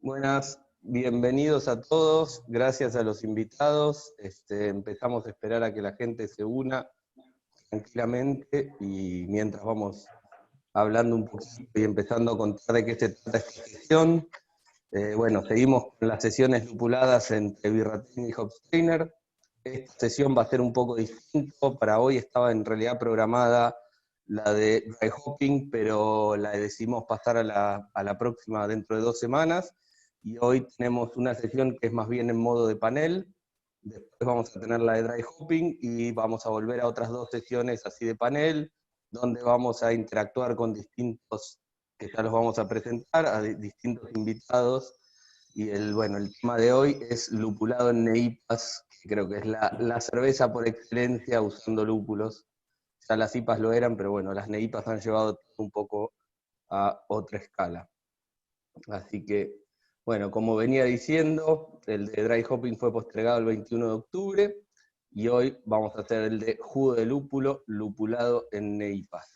Buenas, bienvenidos a todos, gracias a los invitados. Empezamos a esperar a que la gente se una tranquilamente y mientras vamos hablando un poquito y empezando a contar de qué se trata esta sesión. Seguimos con las sesiones lupuladas entre Birrategna y Hofsteiner. Esta sesión va a ser un poco distinto. Para hoy estaba en realidad programada la de dry hopping, pero la decidimos pasar a la próxima dentro de 2 semanas. Y hoy tenemos una sesión que es más bien en modo de panel. Después vamos a tener la de dry hopping y vamos a volver a otras 2 sesiones así de panel, donde vamos a interactuar con distintos, que ya los vamos a presentar, a distintos invitados. Y el tema de hoy es lupulado en neipas, que creo que es la cerveza por excelencia usando lúpulos. Ya las IPAs lo eran, pero bueno, las neipas han llevado un poco a otra escala. Así que, bueno, como venía diciendo, el de dry hopping fue postergado el 21 de octubre, y hoy vamos a hacer el de jugo de lúpulo, lupulado en neipas.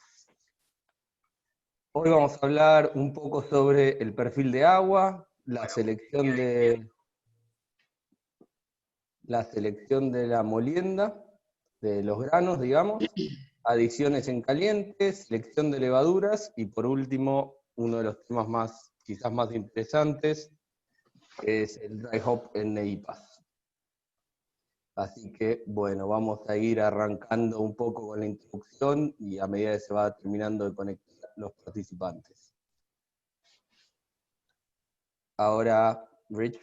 Hoy vamos a hablar un poco sobre el perfil de agua, la selección de la molienda, de los granos, digamos, adiciones en caliente, selección de levaduras, y por último, uno de los temas quizás más interesantes, que es el dry hop en neipas. Así que, bueno, vamos a ir arrancando un poco con la introducción y a medida que se va terminando de conectar los participantes. Ahora, Rich.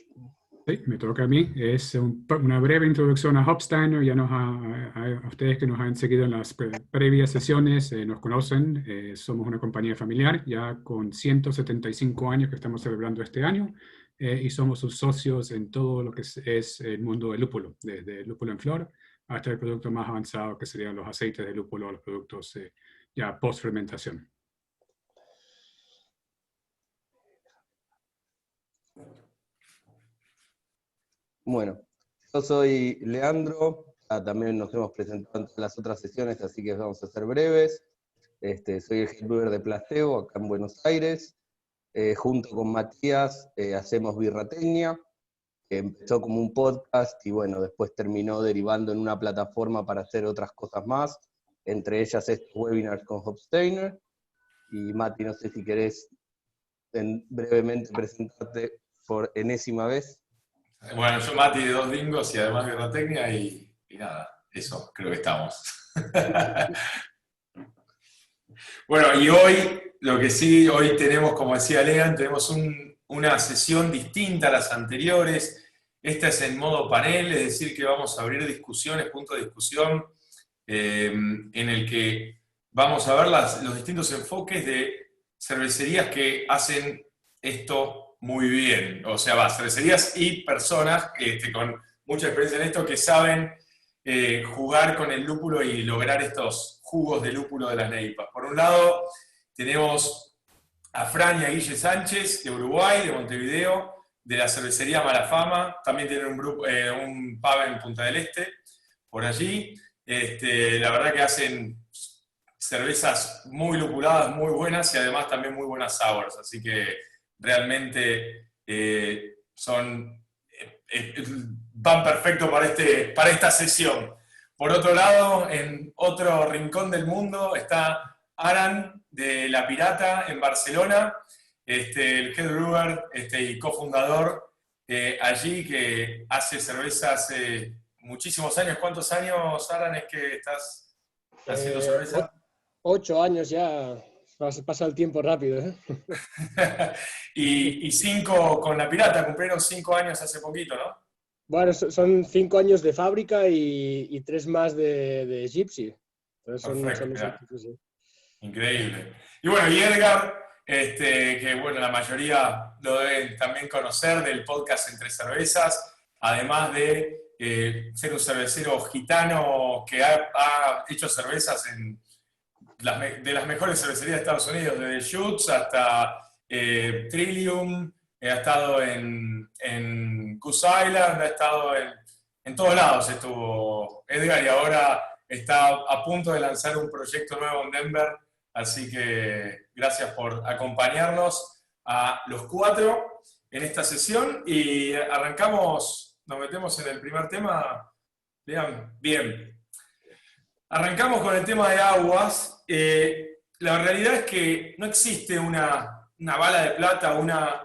Sí, me toca a mí. Es una breve introducción a Hofsteiner. Ya a ustedes que nos han seguido en las previas sesiones nos conocen. Somos una compañía familiar ya con 175 años que estamos celebrando este año, y somos sus socios en todo lo que es el mundo del lúpulo, desde lúpulo en flor hasta el producto más avanzado que serían los aceites de lúpulo, los productos ya post-fermentación. Bueno, yo soy Leandro, también nos hemos presentado en las otras sesiones, así que vamos a ser breves. Soy el head brewer de Plasteo, acá en Buenos Aires. Junto con Matías hacemos Birrategna, que empezó como un podcast y bueno, después terminó derivando en una plataforma para hacer otras cosas más, entre ellas estos webinars con Hofsteiner. Y Mati, no sé si querés brevemente presentarte por enésima vez. Bueno, yo Mati de Dos Dingos y además Birrategna y nada, eso, creo que estamos. Bueno, y hoy, lo que sí, hoy tenemos, como decía Lean, tenemos una sesión distinta a las anteriores. Esta es en modo panel, es decir, que vamos a abrir discusiones, puntos de discusión, en el que vamos a ver los distintos enfoques de cervecerías que hacen esto muy bien. O sea, cervecerías y personas con mucha experiencia en esto que saben jugar con el lúpulo y lograr estos jugos de lúpulo de las neipas. Por un lado, tenemos a Fran y a Guille Sánchez, de Uruguay, de Montevideo, de la cervecería Malafama. También tienen un pub en Punta del Este, por allí. La verdad que hacen cervezas muy lupuladas, muy buenas, y además también muy buenas sours. Así que realmente van perfecto para esta sesión. Por otro lado, en otro rincón del mundo está Aran de La Pirata en Barcelona, el head brewer y cofundador allí, que hace cerveza hace muchísimos años. ¿Cuántos años, Aran, es que estás haciendo cerveza? 8 años ya. Pasa el tiempo rápido, ¿eh? y 5 con La Pirata, cumplieron 5 años hace poquito, ¿no? Bueno, son 5 años de fábrica y 3 más de Gypsy. Entonces son sí. Increíble. Y bueno, y Edgar, que bueno, la mayoría lo deben también conocer del podcast Entre Cervezas, además de ser un cervecero gitano que ha hecho cervezas de las mejores cervecerías de Estados Unidos, desde Schutz hasta Trillium, ha estado en Goose Island, ha estado en todos lados estuvo Edgar, y ahora está a punto de lanzar un proyecto nuevo en Denver, así que gracias por acompañarnos a los 4. en esta sesión y arrancamos, nos metemos en el primer tema. Lean, bien. Arrancamos con el tema de aguas. La realidad es que no existe una bala de plata,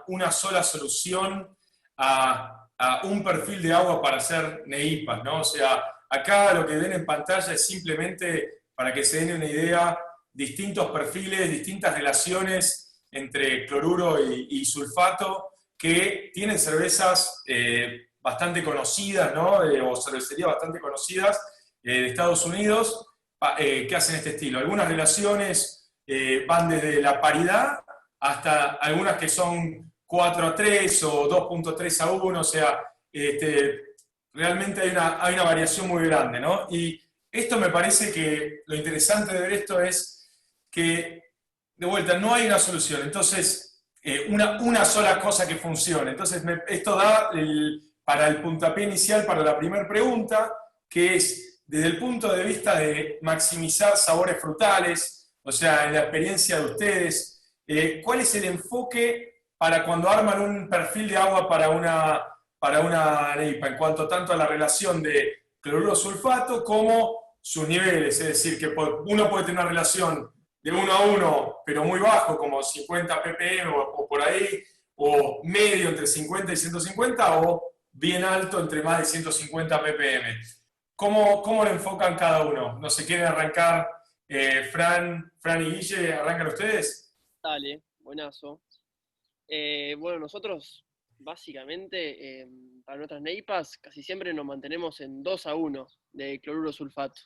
una sola solución a un perfil de agua para hacer NEIPAS, ¿no? O sea, acá lo que ven en pantalla es simplemente, para que se den una idea, distintos perfiles, distintas relaciones entre cloruro y sulfato, que tienen cervezas bastante conocidas, ¿no? O cervecerías bastante conocidas de Estados Unidos, que hacen este estilo. Algunas relaciones van desde la paridad hasta algunas que son 4-3 o 2.3-1, o sea, realmente hay una variación muy grande, ¿no? Y esto me parece que lo interesante de ver esto es que, de vuelta, no hay una solución. Entonces, una sola cosa que funcione. Entonces, esto da para el puntapié inicial, para la primera pregunta, que es, desde el punto de vista de maximizar sabores frutales, o sea, en la experiencia de ustedes, ¿cuál es el enfoque para cuando arman un perfil de agua para una NEIPA, en cuanto tanto a la relación de cloruro-sulfato como sus niveles? Es decir, que uno puede tener una relación de 1-1, pero muy bajo, como 50 ppm o por ahí, o medio entre 50 y 150, o bien alto entre más de 150 ppm. ¿Cómo lo enfocan cada uno? ¿No se quieren arrancar? Fran y Guille, ¿arrancan ustedes? Dale, buenazo. Bueno, nosotros básicamente para nuestras NEIPAs casi siempre nos mantenemos en 2-1 de cloruro sulfato.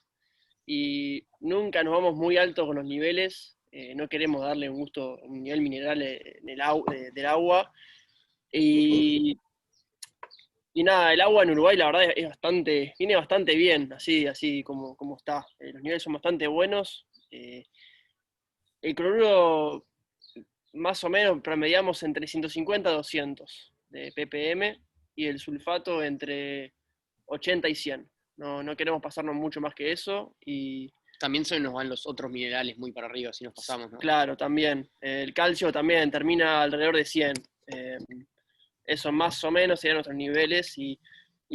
Y nunca nos vamos muy alto con los niveles, no queremos darle un nivel mineral del agua. Y nada, el agua en Uruguay la verdad viene bastante bien, así como está. Los niveles son bastante buenos. El cloruro más o menos promediamos entre 150 y 200 de ppm y el sulfato entre 80 y 100. No queremos pasarnos mucho más que eso. Y también se nos van los otros minerales muy para arriba si nos pasamos, ¿no? Claro, también. El calcio también termina alrededor de 100. Eso más o menos serían nuestros niveles y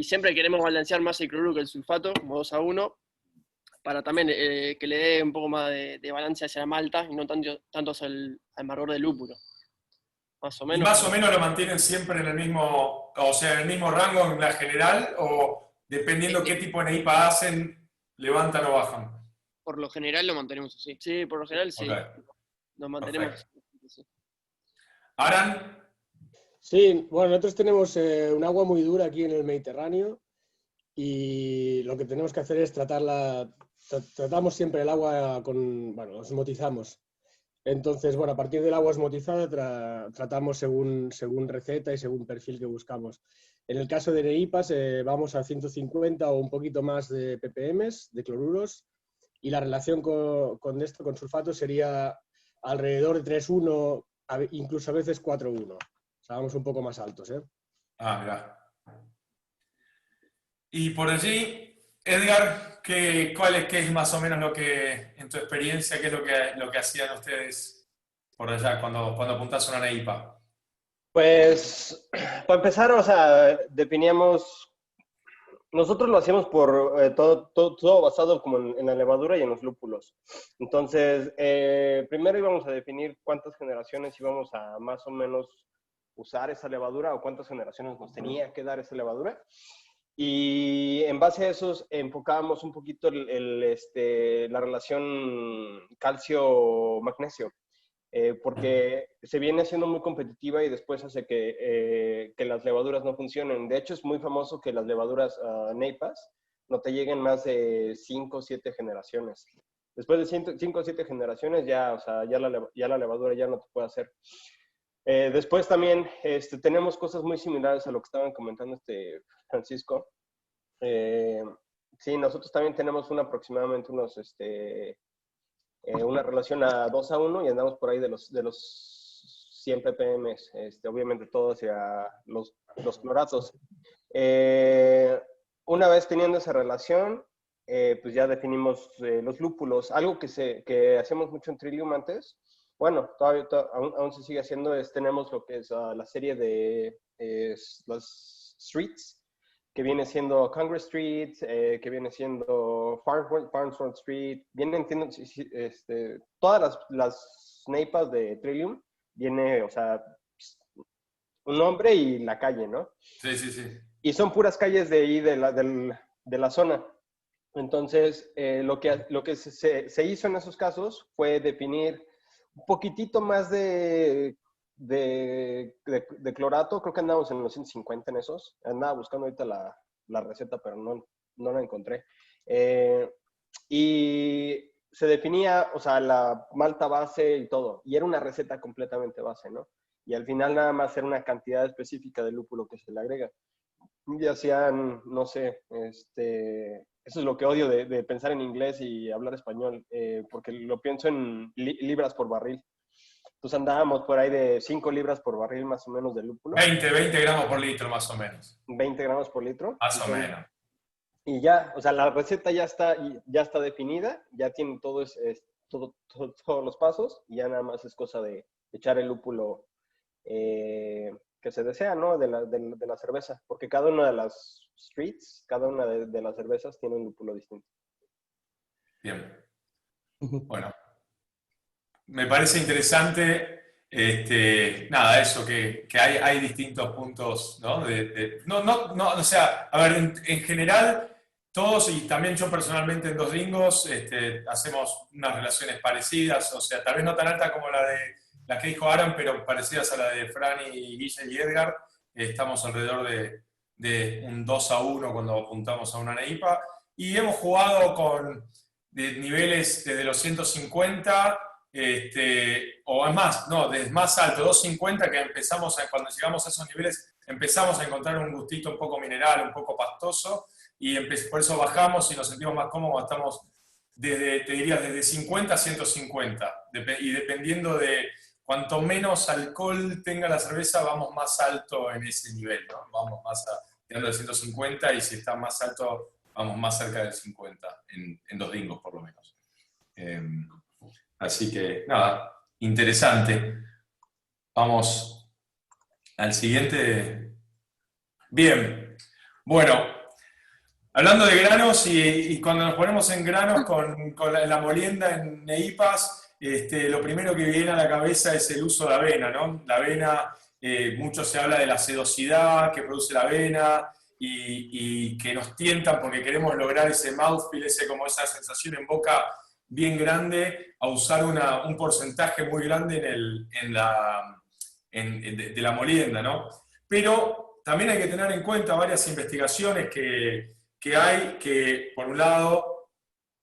siempre queremos balancear más el cloruro que el sulfato, como 2-1, para también que le dé un poco más de balance hacia la malta y no tanto hacia el amargor del lúpulo. Más o menos. ¿Y más o menos lo mantienen siempre en el mismo, o sea, en el mismo rango en la general, o dependiendo qué tipo de NEIPA hacen, levantan o bajan? Por lo general lo mantenemos así. Sí, por lo general sí. Okay. Nos mantenemos. Sí. ¿Aran? Sí, bueno, nosotros tenemos un agua muy dura aquí en el Mediterráneo y lo que tenemos que hacer es tratamos siempre el agua osmotizamos. Entonces, bueno, a partir del agua osmotizada tratamos según receta y según perfil que buscamos. En el caso de NEIPAs vamos a 150 o un poquito más de ppm de cloruros y la relación con sulfato sería alrededor de 3-1, incluso a veces 4-1. O sea, vamos un poco más altos, ¿eh? Mirá. Y por allí, Edgar, ¿qué es más o menos lo que, en tu experiencia, qué es lo que hacían ustedes por allá cuando apuntás a una NEIPA? Pues, para empezar, o sea, definíamos, nosotros lo hacíamos por todo basado como en la levadura y en los lúpulos. Entonces, primero íbamos a definir cuántas generaciones íbamos a más o menos usar esa levadura o cuántas generaciones nos tenía que dar esa levadura. Y en base a eso enfocábamos un poquito la relación calcio-magnesio, porque se viene siendo muy competitiva y después hace que las levaduras no funcionen. De hecho, es muy famoso que las levaduras NEIPAs no te lleguen más de 5 o 7 generaciones. Después de 5 o 7 generaciones ya la levadura ya no te puede hacer. Después también tenemos cosas muy similares a lo que estaban comentando Francisco. Sí, nosotros también tenemos aproximadamente una relación a 2-1 y andamos por ahí de los 100 ppm, obviamente todo hacia los cloratos. Una vez teniendo esa relación, pues ya definimos los lúpulos. Algo que hacemos mucho en Trillium antes bueno, todavía aún se sigue haciendo, tenemos lo que es la serie de los Streets, que viene siendo Congress Street, que viene siendo Farnsworth Street, vienen siendo todas las NEIPAs de Trillium, viene, o sea, un nombre y la calle, ¿no? Sí, sí, sí. Y son puras calles de ahí, de la zona. Entonces, lo que se hizo en esos casos fue definir un poquitito más de clorato. Creo que andamos en los 150 en esos. Andaba buscando ahorita la receta, pero no la encontré. Y se definía, o sea, la malta base y todo. Y era una receta completamente base, ¿no? Y al final nada más era una cantidad específica de lúpulo que se le agrega. Y hacían, no sé, eso es lo que odio de pensar en inglés y hablar español, porque lo pienso en libras por barril. Entonces andábamos por ahí de 5 libras por barril más o menos de lúpulo. 20 gramos por litro más o menos. 20 gramos por litro. Más o menos. Y ya, o sea, la receta ya está definida, ya tiene todos los pasos, y ya nada más es cosa de echar el lúpulo que se desea, ¿no? De la cerveza, porque cada una de las streets, cada una de las cervezas tiene un lúpulo distinto. Bien. Bueno, me parece interesante, nada, eso, que hay distintos puntos, ¿no? O sea, a ver, en general, todos, y también yo personalmente en Dos Gringos, hacemos unas relaciones parecidas, o sea, tal vez no tan alta como las que dijo Aaron, pero parecidas a la de Fran y Guille y Edgar. Estamos alrededor de un 2-1 cuando apuntamos a una NEIPA, y hemos jugado con niveles desde los 150, o es más, no, desde más alto, 250, que cuando llegamos a esos niveles empezamos a encontrar un gustito un poco mineral, un poco pastoso, y por eso bajamos y nos sentimos más cómodos. Estamos te diría, desde 50 a 150, y dependiendo de cuanto menos alcohol tenga la cerveza, vamos más alto en ese nivel, ¿no? Vamos más tirando de 150, y si está más alto, vamos más cerca del 50, en Dos Gringos por lo menos. Así que, nada, interesante. Vamos al siguiente. Bien, bueno, hablando de granos, y cuando nos ponemos en granos con la molienda en NEIPAs, lo primero que viene a la cabeza es el uso de avena, ¿no? La avena, mucho se habla de la sedosidad que produce la avena, y que nos tientan porque queremos lograr ese mouthfeel, como esa sensación en boca bien grande, a usar un porcentaje muy grande de la molienda, ¿no? Pero también hay que tener en cuenta varias investigaciones que hay, que por un lado,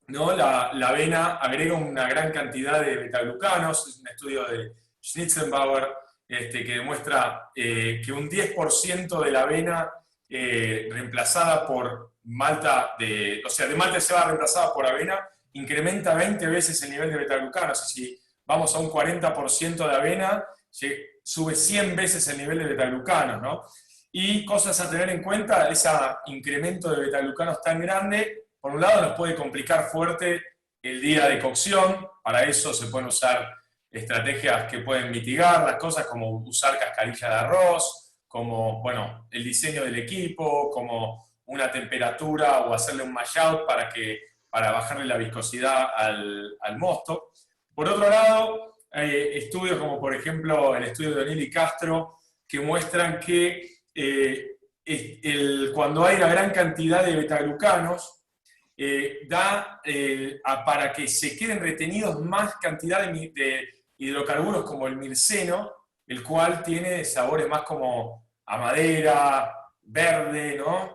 ¿no? La avena agrega una gran cantidad de betaglucanos. Es un estudio de Schnitzenbauer que demuestra que un 10% de la avena reemplazada por malta, de malta de cebada reemplazada por avena, incrementa 20 veces el nivel de betaglucanos. Y si vamos a un 40% de avena, sube 100 veces el nivel de betaglucanos, ¿no? Y cosas a tener en cuenta: ese incremento de betaglucanos tan grande, por un lado, nos puede complicar fuerte el día de cocción. Para eso se pueden usar estrategias que pueden mitigar las cosas, como usar cascarilla de arroz, como, bueno, el diseño del equipo, como una temperatura, o hacerle un mash out para bajarle la viscosidad al mosto. Por otro lado, hay estudios como, por ejemplo, el estudio de O'Neill y Castro, que muestran que cuando hay una gran cantidad de betaglucanos, para que se queden retenidos más cantidad de hidrocarburos como el mirceno, el cual tiene sabores más como a madera, verde, ¿no?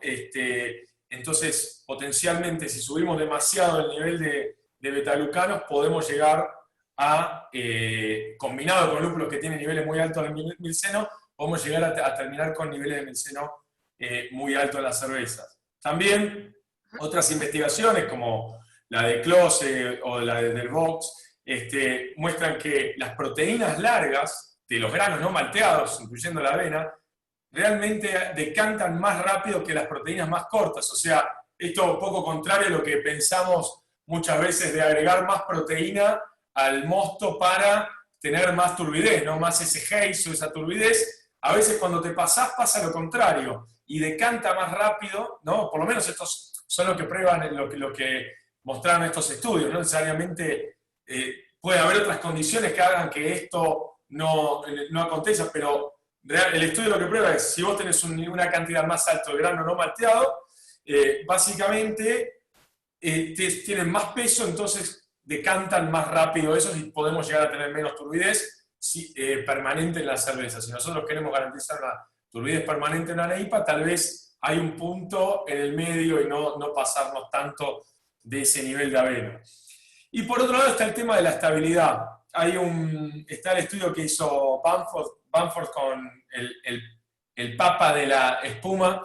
Entonces, potencialmente, si subimos demasiado el nivel de betaglucanos, podemos llegar a, combinado con lúpulos que tienen niveles muy altos de mirceno, podemos llegar a terminar con niveles de mirceno muy altos en las cervezas. También otras investigaciones, como la de Close o la del Vox, muestran que las proteínas largas de los granos no malteados, incluyendo la avena, realmente decantan más rápido que las proteínas más cortas. O sea, esto un poco contrario a lo que pensamos muchas veces de agregar más proteína al mosto para tener más turbidez, ¿no? Más ese haze o esa turbidez. A veces cuando te pasás pasa lo contrario y decanta más rápido, ¿no? Por lo menos estos son lo que prueban, lo que mostraron estos estudios, no necesariamente puede haber otras condiciones que hagan que esto no acontezca, pero el estudio lo que prueba es, si vos tenés una cantidad más alta de grano no malteado, básicamente tienen más peso, entonces decantan más rápido eso y podemos llegar a tener menos turbidez permanente en la cerveza. Si nosotros queremos garantizar una turbidez permanente en una NEIPA, tal vez hay un punto en el medio y no pasarnos tanto de ese nivel de avena. Y por otro lado está el tema de la estabilidad. Está el estudio que hizo Bamford con el Papa de la espuma,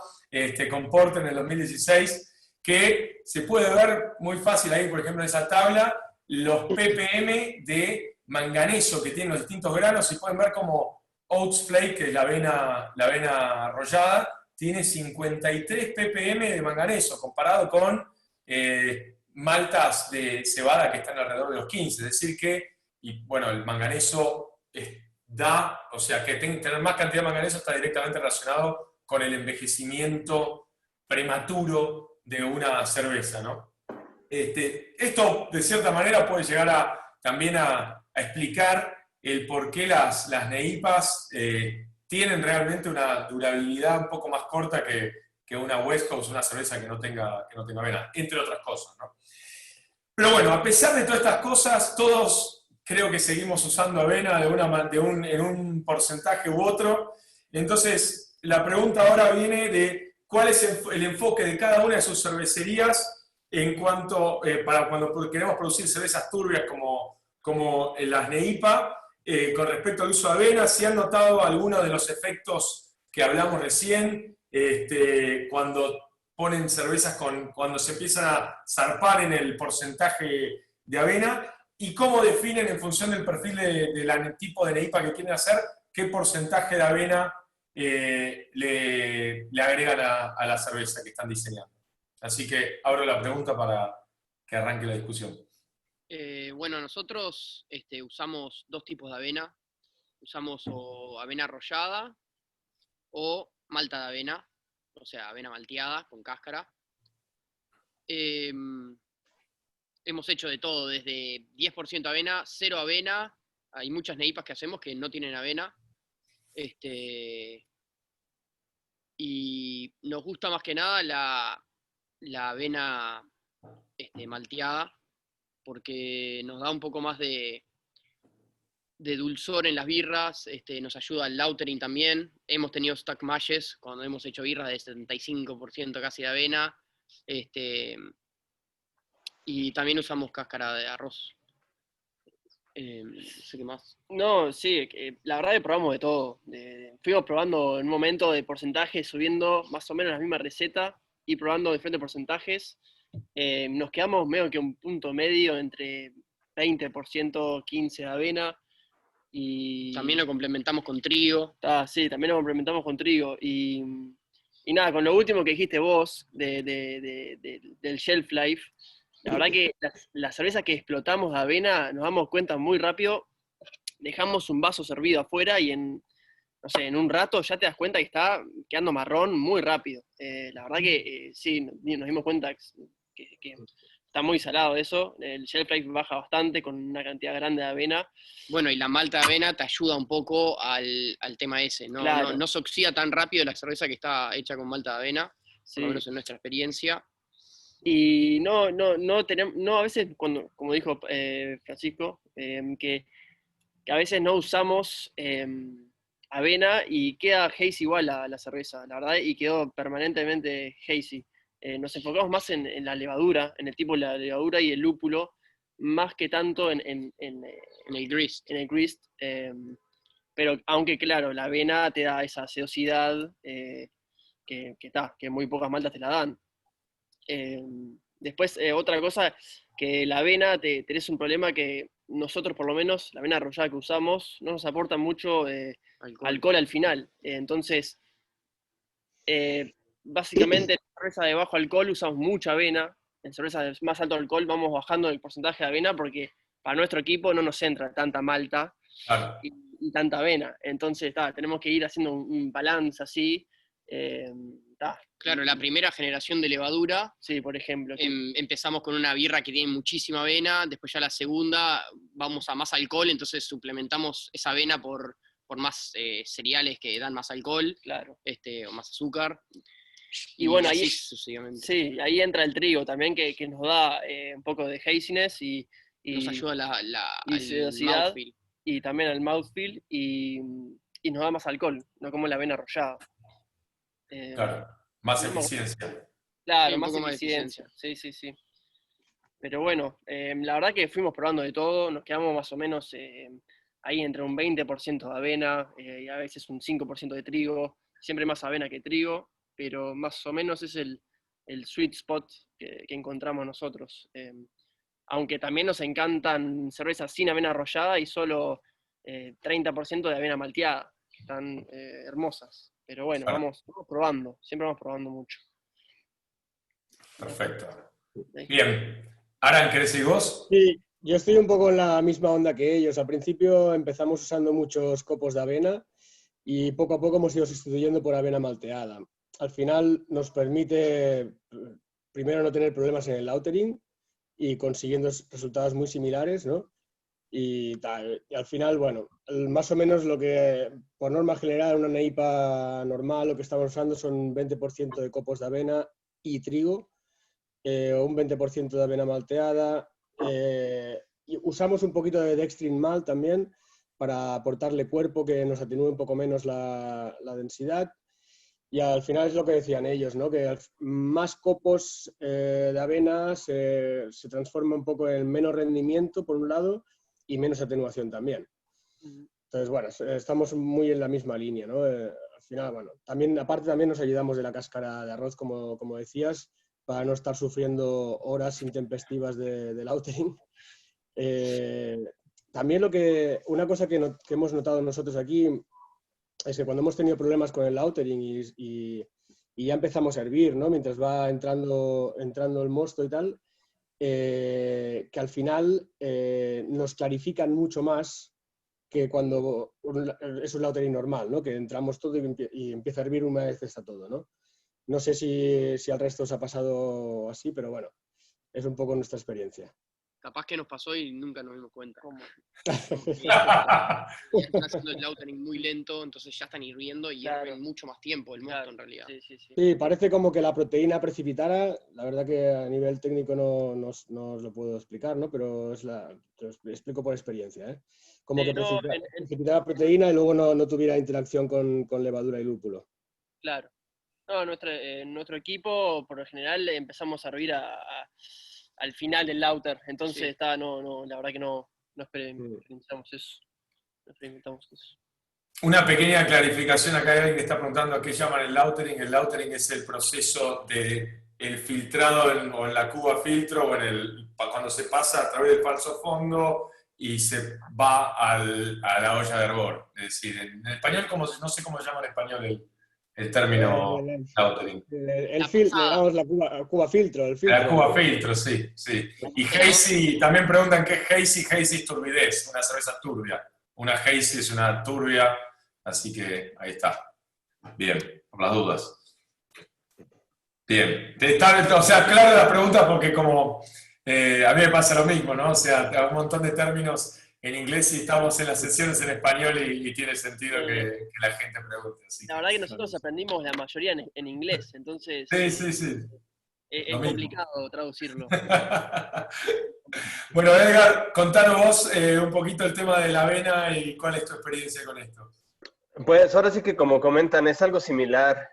con Porter en el 2016, que se puede ver muy fácil ahí, por ejemplo, en esa tabla, los ppm de manganeso que tienen los distintos granos, y pueden ver como Oats Flake, que es la avena arrollada, tiene 53 ppm de manganeso, comparado con maltas de cebada que están alrededor de los 15. Es decir que, y bueno, el manganeso o sea, que tener más cantidad de manganeso está directamente relacionado con el envejecimiento prematuro de una cerveza, ¿no? Esto, de cierta manera, puede llegar también a explicar el por qué las NEIPAs tienen realmente una durabilidad un poco más corta que una West Coast, una cerveza que no tenga avena, entre otras cosas, ¿no? Pero bueno, a pesar de todas estas cosas, todos creo que seguimos usando avena en un porcentaje u otro. Entonces, la pregunta ahora viene de cuál es el enfoque de cada una de sus cervecerías en cuanto, para cuando queremos producir cervezas turbias como las NEIPA, con respecto al uso de avena. Si han notado algunos de los efectos que hablamos recién, cuando ponen cervezas cuando se empiezan a zarpar en el porcentaje de avena, y cómo definen en función del perfil del tipo de NEIPA que quieren hacer, qué porcentaje de avena le agregan a la cerveza que están diseñando. Así que abro la pregunta para que arranque la discusión. Bueno, nosotros usamos dos tipos de avena. Usamos o avena arrollada o malta de avena, o sea, avena malteada con cáscara. Hemos hecho de todo, desde 10% avena, 0 avena. Hay muchas NEIPAs que hacemos que no tienen avena. Y nos gusta más que nada la avena malteada, porque nos da un poco más de dulzor en las birras, nos ayuda el lautering también. Hemos tenido stack mashes cuando hemos hecho birras de 75% casi de avena. Y también usamos cáscara de arroz. No sé qué más. No, sí, la verdad que probamos de todo. Fuimos probando en un momento de porcentajes, subiendo más o menos la misma receta y probando diferentes porcentajes. Nos quedamos medio que un punto medio entre 20%, 15% de avena. Y también lo complementamos con trigo. Sí, también lo complementamos con trigo. Y nada, con lo último que dijiste vos, del shelf life, la verdad que la cerveza que explotamos de avena, nos damos cuenta muy rápido, dejamos un vaso servido afuera y en un rato ya te das cuenta que está quedando marrón muy rápido. La verdad que sí, nos dimos cuenta que está muy salado eso. El shelf life baja bastante con una cantidad grande de avena. Bueno, y la malta de avena te ayuda un poco al tema ese, ¿no? Claro. No se oxida tan rápido la cerveza que está hecha con malta de avena, Sí. por lo menos en nuestra experiencia. Y no tenemos, a veces, como dijo Francisco, que a veces no usamos avena y queda hazy igual la cerveza, la verdad, y quedó permanentemente hazy. Nos enfocamos más en la levadura, en el tipo de la levadura y el lúpulo, más que tanto en el grist. En el grist, pero aunque claro, la avena te da esa sedosidad que muy pocas maltas te la dan. Después, otra cosa, que la avena tenés un problema que nosotros, por lo menos, la avena arrollada que usamos, no nos aporta mucho alcohol al final. Entonces, básicamente, en cerveza de bajo alcohol usamos mucha avena. En cerveza de más alto alcohol vamos bajando el porcentaje de avena porque para nuestro equipo no nos entra tanta malta. Claro. y tanta avena. Entonces, tenemos que ir haciendo un balance así. Claro, la primera generación de levadura, Sí, por ejemplo. empezamos con una birra que tiene muchísima avena, después ya la segunda vamos a más alcohol, entonces suplementamos esa avena por más cereales que dan más alcohol, Claro. o más azúcar. Y bueno, así ahí, sucesivamente. sí, ahí entra el trigo también, que nos da un poco de haziness y Nos ayuda y al sedosidad, mouthfeel. y también al mouthfeel, y nos da más alcohol, no como la avena arrollada. Claro, más no me- eficiencia. Claro, Sí, un más poco más de eficiencia. Sí. Pero bueno, la verdad que fuimos probando de todo, nos quedamos más o menos ahí entre un 20% de avena y a veces un 5% de trigo, siempre más avena que trigo, pero más o menos es el sweet spot que encontramos nosotros. Aunque también nos encantan cervezas sin avena arrollada y solo 30% de avena malteada, que están hermosas. Pero bueno, Claro. vamos probando, siempre vamos probando mucho. Perfecto. Bien. Aran, ¿querés ir vos? Sí, yo estoy un poco en la misma onda que ellos. Al principio empezamos usando muchos copos de avena y poco a poco hemos ido sustituyendo por avena malteada. Al final nos permite, primero, no tener problemas en el lautering y consiguiendo resultados muy similares, ¿no? Y al final, bueno, más o menos lo que, por norma general, una NEIPA normal, lo que estamos usando son 20% de copos de avena y trigo, un 20% de avena malteada, y usamos un poquito de dextrin malt también para aportarle cuerpo, que nos atenúe un poco menos la densidad. Y al final es lo que decían ellos, ¿no? Que más copos de avena se transforma un poco en menos rendimiento, por un lado, y menos atenuación también. Entonces, bueno, estamos muy en la misma línea, ¿no? Al final, bueno, aparte también nos ayudamos de la cáscara de arroz, como decías, para no estar sufriendo horas intempestivas de lautering. También una cosa que hemos notado nosotros aquí es que cuando hemos tenido problemas con el lautering y ya empezamos a hervir, ¿no? Mientras va entrando el mosto y tal, que al final nos clarifican mucho más que cuando es un lautering normal, ¿no? Que entramos todo y empieza a hervir una vez está todo, ¿no? No sé si al resto os ha pasado así, pero bueno, es un poco nuestra experiencia. Capaz que nos pasó y nunca nos dimos cuenta. ¿Cómo? Ya están haciendo el lautering muy lento, entonces ya están hirviendo y Claro. hierven mucho más tiempo el mosto Claro, en realidad. Sí. Sí, parece como que la proteína precipitara. La verdad que a nivel técnico no os lo puedo explicar, ¿no? Pero te lo explico por experiencia, ¿eh? Como Sí, que no, precipitara proteína y luego no tuviera interacción con levadura y lúpulo. Claro. No, nuestro equipo, por lo general, empezamos a hervir al final del lauter. Entonces, Sí. la verdad que no experimentamos eso. No experimentamos eso. Una pequeña clarificación, acá hay alguien que está preguntando a qué llaman el lautering. El lautering es el proceso de el filtrado o en la cuba filtro o cuando se pasa a través del falso fondo y se va a la olla de hervor. Es decir, en español, no sé cómo se llama en español el término lautering. Digamos, la cuba filtro, el filtro. La cuba filtro, sí. Y hazy, también preguntan qué es hazy. Hazy es turbidez, una cerveza turbia. Una hazy es una turbia, así que ahí está. Bien, por las dudas. Bien. O sea, claro la pregunta porque como a mí me pasa lo mismo, ¿no? O sea, un montón de términos en inglés y estamos en las sesiones en español y tiene sentido que la gente pregunte. Así La verdad que nosotros aprendimos la mayoría en inglés, entonces sí. es Lo mismo. complicado traducirlo. Bueno, Edgar, contanos vos un poquito el tema de la avena y cuál es tu experiencia con esto. Pues ahora sí que como comentan, es algo similar.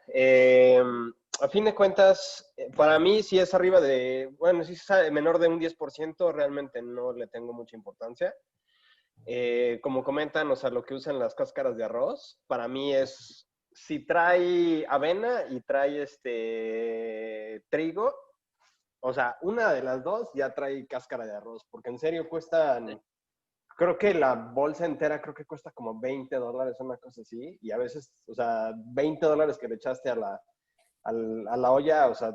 A fin de cuentas, para mí si es arriba si es menor de un 10%, realmente no le tengo mucha importancia. Como comentan, o sea, lo que usan las cáscaras de arroz, para mí es, si trae avena y trae trigo, o sea, una de las dos ya trae cáscara de arroz, porque en serio cuestan, creo que la bolsa entera creo que cuesta como $20, una cosa así, y a veces, o sea, $20 que le echaste a la olla, o sea,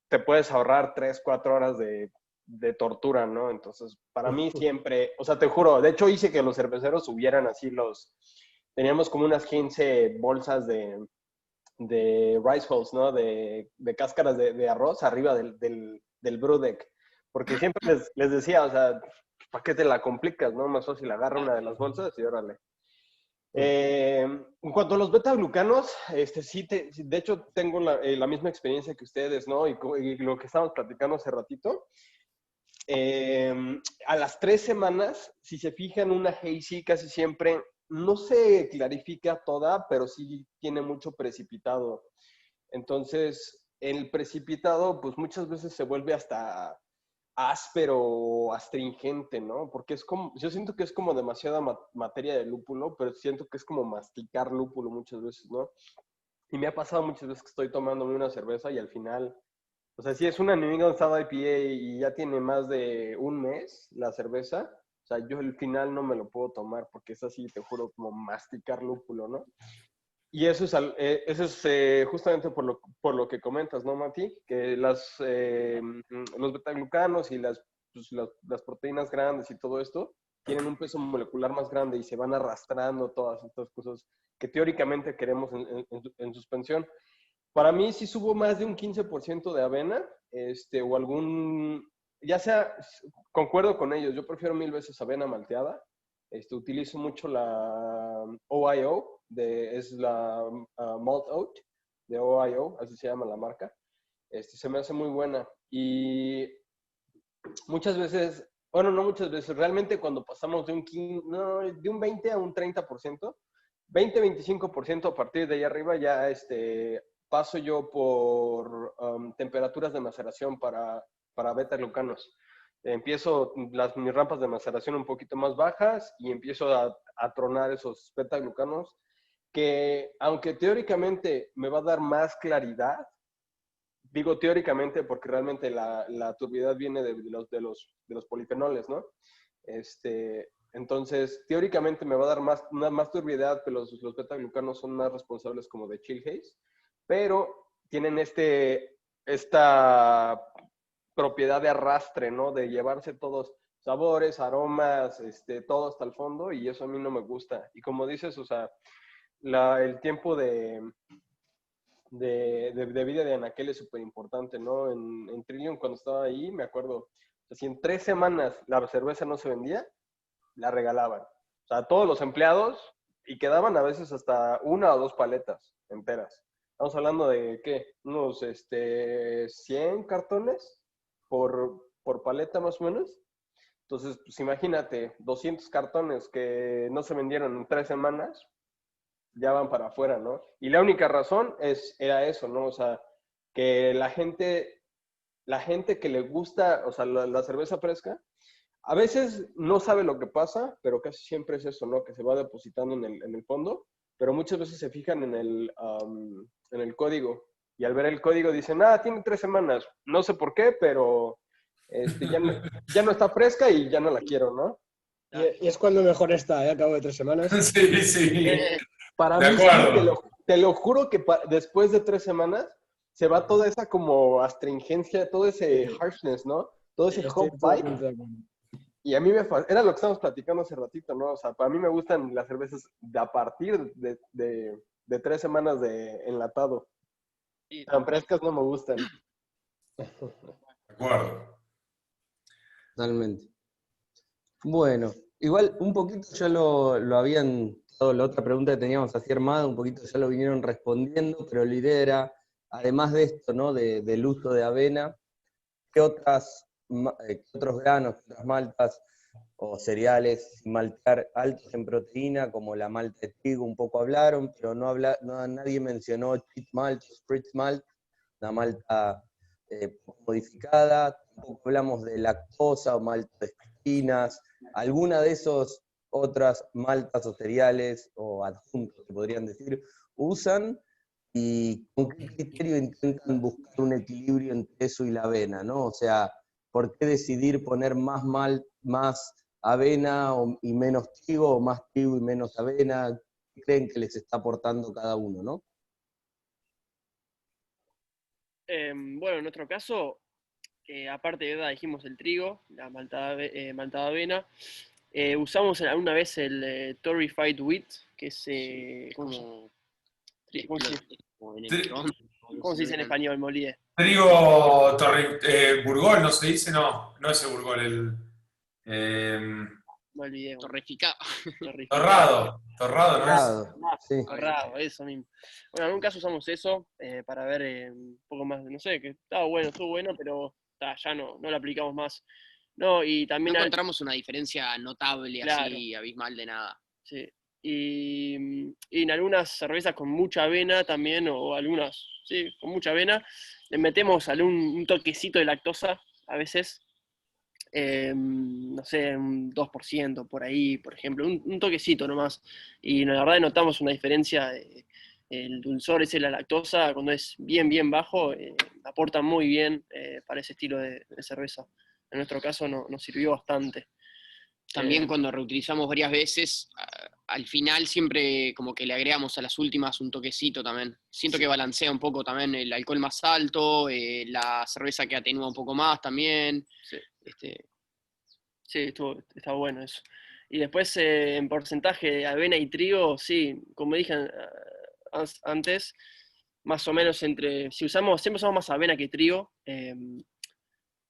te puedes ahorrar 3, 4 horas de de tortura, ¿no? Entonces, para mí siempre, o sea, te juro, de hecho hice que los cerveceros subieran así teníamos como unas 15 bolsas de rice hulls, ¿no? De cáscaras de arroz arriba del brew deck. Porque siempre les decía, o sea, ¿para qué te la complicas, no? Más fácil agarra una de las bolsas y órale. En cuanto a los beta-glucanos, sí, de hecho tengo la misma experiencia que ustedes, ¿no? Y lo que estábamos platicando hace ratito. A las 3 semanas, si se fijan, una hazy casi siempre no se clarifica toda, pero sí tiene mucho precipitado. Entonces, el precipitado, pues muchas veces se vuelve hasta áspero o astringente, ¿no? Porque es como, yo siento que es como demasiada materia de lúpulo, pero siento que es como masticar lúpulo muchas veces, ¿no? Y me ha pasado muchas veces que estoy tomándome una cerveza y al final, o sea, si es una New England Style IPA y ya tiene más de un mes la cerveza, o sea, yo al final no me lo puedo tomar porque es así, te juro, como masticar lúpulo, ¿no? Y eso es justamente por lo que comentas, ¿no, Mati? Que los betaglucanos y las proteínas grandes y todo esto tienen un peso molecular más grande y se van arrastrando todas estas cosas que teóricamente queremos en suspensión. Para mí, si subo más de un 15% de avena, o ya sea, concuerdo con ellos, yo prefiero 1000 veces avena malteada. Utilizo mucho la OIO, es la Malt Oat de OIO, así se llama la marca. Se me hace muy buena. Y muchas veces, bueno, no muchas veces, realmente cuando pasamos de un 20 a un 30%, 20-25% a partir de ahí arriba ya paso yo por temperaturas de maceración para beta-glucanos. Empiezo mis rampas de maceración un poquito más bajas y empiezo a tronar esos beta-glucanos que, aunque teóricamente me va a dar más claridad, digo teóricamente porque realmente la turbidez viene de los polifenoles, ¿no? Entonces, teóricamente me va a dar más turbiedad, pero los beta-glucanos son más responsables como de chill haze, pero tienen esta propiedad de arrastre, ¿no? De llevarse todos sabores, aromas, todo hasta el fondo, y eso a mí no me gusta. Y como dices, o sea, el tiempo de vida de anaquel es súper importante, ¿no? En Trillium, cuando estaba ahí, me acuerdo, o sea, si en 3 semanas la cerveza no se vendía, la regalaban. O sea, todos los empleados, y quedaban a veces hasta 1 o 2 paletas enteras. Estamos hablando de, ¿qué? Unos 100 cartones por paleta más o menos. Entonces, pues imagínate, 200 cartones que no se vendieron en 3 semanas, ya van para afuera, ¿no? Y la única razón era eso, ¿no? O sea, que la gente que le gusta, o sea, la cerveza fresca, a veces no sabe lo que pasa, pero casi siempre es eso, ¿no? Que se va depositando en el fondo, pero muchas veces se fijan en el código. Y al ver el código dicen, tiene 3 semanas. No sé por qué, pero ya no está fresca y ya no la quiero, ¿no? Y es cuando mejor está, ¿eh? A cabo de 3 semanas. Sí, sí. Para De mí sí, acuerdo. te lo juro que después de 3 semanas se va toda esa como astringencia, todo ese harshness, ¿no? Todo ese Estoy hop totalmente bite. de acuerdo. Y a mí era lo que estábamos platicando hace ratito, ¿no? O sea, para mí me gustan las cervezas a partir de 3 semanas de enlatado. Sí, Tan frescas no me gustan. De acuerdo. Totalmente. Bueno, igual un poquito ya lo habían dado, la otra pregunta que teníamos así armada, un poquito ya lo vinieron respondiendo, pero la idea era, además de esto, ¿no? Del uso de avena, ¿qué otros granos, qué otras maltas o cereales sin maltear altos en proteína, como la malta de trigo, un poco hablaron, pero nadie mencionó cheat malt, spritz malt, una malta modificada, tampoco hablamos de lactosa o malta de espinas, alguna de esos otras maltas o cereales o adjuntos, se podrían decir, usan, y con qué criterio intentan buscar un equilibrio entre eso y la avena, ¿no? O sea, ¿por qué decidir poner más avena y menos trigo, o más trigo y menos avena? ¿Qué creen que les está aportando cada uno, no? Bueno, en nuestro caso, aparte de verdad, dijimos el trigo, la maltada de avena. Usamos alguna vez el Torrefied Wheat, que es... Como, ¿cómo se dice? como en el Tri- microondas, ¿Cómo se dice en español? Me olvidé. Trigo Burgol, ¿no se dice? No, no es el Burgol, eh, Me olvidé. Torreficado. torrado, ¿no es? Torrado, sí. Torrado, eso mismo. Bueno, en un caso usamos eso para ver un poco más, no sé, que estaba bueno, estuvo bueno, pero ya no lo aplicamos más. No, y No también encontramos una diferencia notable, Claro. así, abismal de nada. sí. Y en algunas cervezas con mucha avena también, o algunas, sí, con mucha avena, le metemos un toquecito de lactosa a veces. No sé, un 2% por ahí, por ejemplo, un toquecito nomás. Y la verdad notamos una diferencia. El dulzor ese de la lactosa, cuando es bien, bien bajo, aporta muy bien para ese estilo de cerveza. En nuestro caso nos sirvió bastante. También cuando reutilizamos varias veces, al final siempre como que le agregamos a las últimas un toquecito también. Siento que balancea un poco también el alcohol más alto, la cerveza que atenúa un poco más también. Sí. Este, Sí, está bueno eso. Y después en porcentaje de avena y trigo, sí, como dije antes, más o menos siempre usamos más avena que trigo,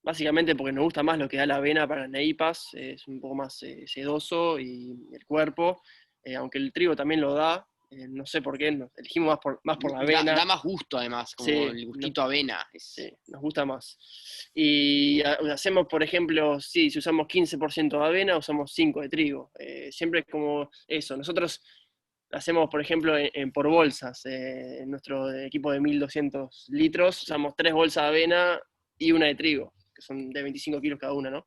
básicamente porque nos gusta más lo que da la avena para las neipas, es un poco más sedoso y el cuerpo, aunque el trigo también lo da, no sé por qué, elegimos más por la avena. Da más gusto además, como Sí, el gustito avena. Sí, nos gusta más. Y hacemos, por ejemplo, si usamos 15% de avena, usamos 5 de trigo. Siempre es como eso. Nosotros hacemos, por ejemplo, por bolsas. En nuestro equipo de 1200 litros usamos 3 bolsas de avena y una de trigo, que son de 25 kilos cada una, ¿no?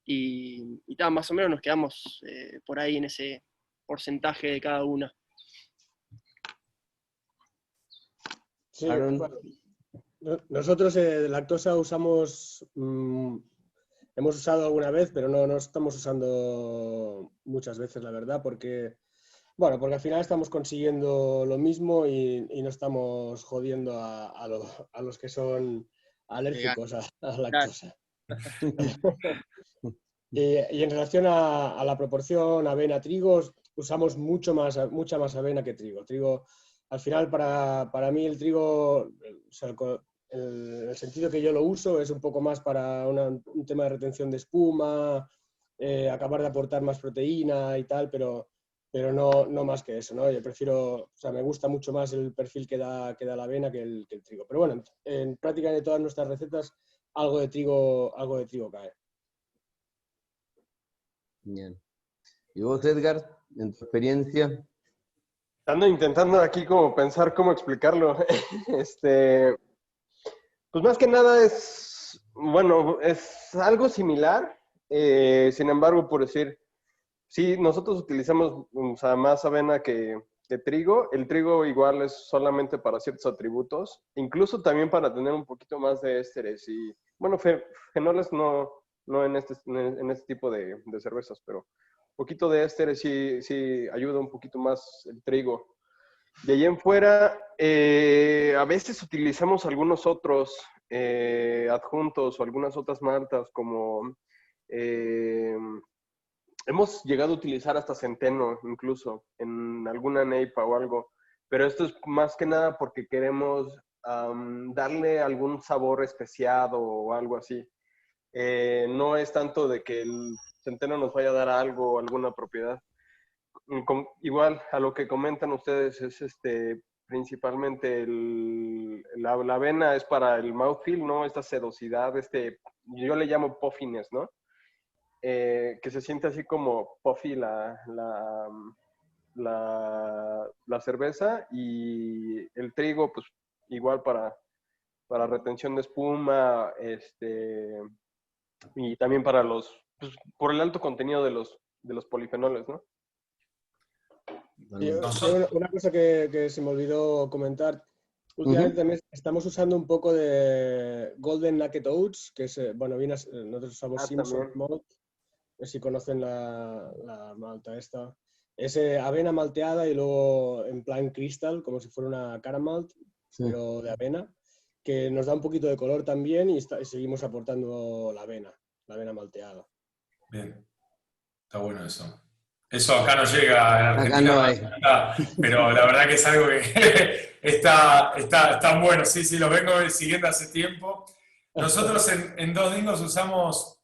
Y más o menos nos quedamos por ahí en ese porcentaje de cada una. Sí, Aaron. bueno, nosotros lactosa usamos, hemos usado alguna vez, pero no estamos usando muchas veces, la verdad, porque al final estamos consiguiendo lo mismo y no estamos jodiendo a los que son alérgicos a la lactosa. Y en relación a la proporción avena-trigo, usamos mucha más avena que trigo. Trigo, al final, para mí el trigo, o sea, el sentido que yo lo uso es un poco más para un tema de retención de espuma, acabar de aportar más proteína y tal, pero no más que eso, ¿no? Yo prefiero, o sea, me gusta mucho más el perfil que da la avena que el trigo. Pero bueno, en prácticamente todas nuestras recetas algo de trigo cae. Bien. ¿Y vos, Edgar, en tu experiencia? Ando intentando aquí como pensar cómo explicarlo. Pues más que nada es algo similar. Sin embargo, por decir, sí, nosotros utilizamos más avena que trigo. El trigo igual es solamente para ciertos atributos, incluso también para tener un poquito más de ésteres y, bueno, fenoles no en este tipo de cervezas, pero un poquito de ésteres sí ayuda un poquito más el trigo. De ahí en fuera, a veces utilizamos algunos otros adjuntos o algunas otras maltas como hemos llegado a utilizar hasta centeno incluso en alguna neipa o algo, pero esto es más que nada porque queremos darle algún sabor especiado o algo así. No es tanto de que el centeno nos vaya a dar algo o alguna propiedad. Igual a lo que comentan ustedes es principalmente la avena es para el mouthfeel, ¿no? Esta sedosidad, yo le llamo puffiness, ¿no? Que se siente así como puffy la cerveza, y el trigo pues igual para retención de espuma, y también para por el alto contenido de los polifenoles, ¿no? Y una cosa que se me olvidó comentar, últimamente también estamos usando un poco de Golden Naked Oats, que es, nosotros usamos Simpson Malt, no sé si conocen la malta esta. Es avena malteada y luego en plan crystal, como si fuera una caramalt, pero de avena, que nos da un poquito de color también y seguimos aportando la avena malteada. Bien, está bueno eso. Eso acá no llega en Acá Argentina, no hay. pero la verdad que es algo que está bueno. Sí, sí, lo vengo siguiendo hace tiempo. Nosotros en Dos Dingos usamos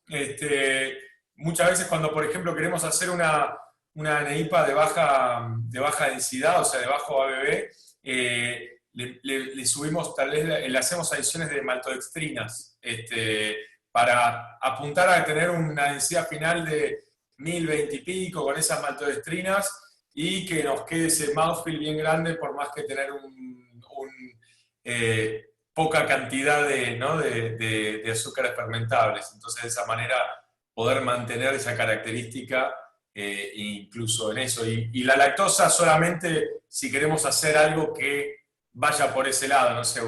muchas veces cuando, por ejemplo, queremos hacer una NEIPA de baja densidad, o sea, de bajo ABV, le subimos, tal vez le hacemos adiciones de maltodextrinas, para apuntar a tener una densidad final de 1020 y pico con esas maltodextrinas y que nos quede ese mouthfeel bien grande por más que tener poca cantidad de azúcares fermentables. Entonces, de esa manera, poder mantener esa característica incluso en eso. Y la lactosa solamente si queremos hacer algo que vaya por ese lado, no sé,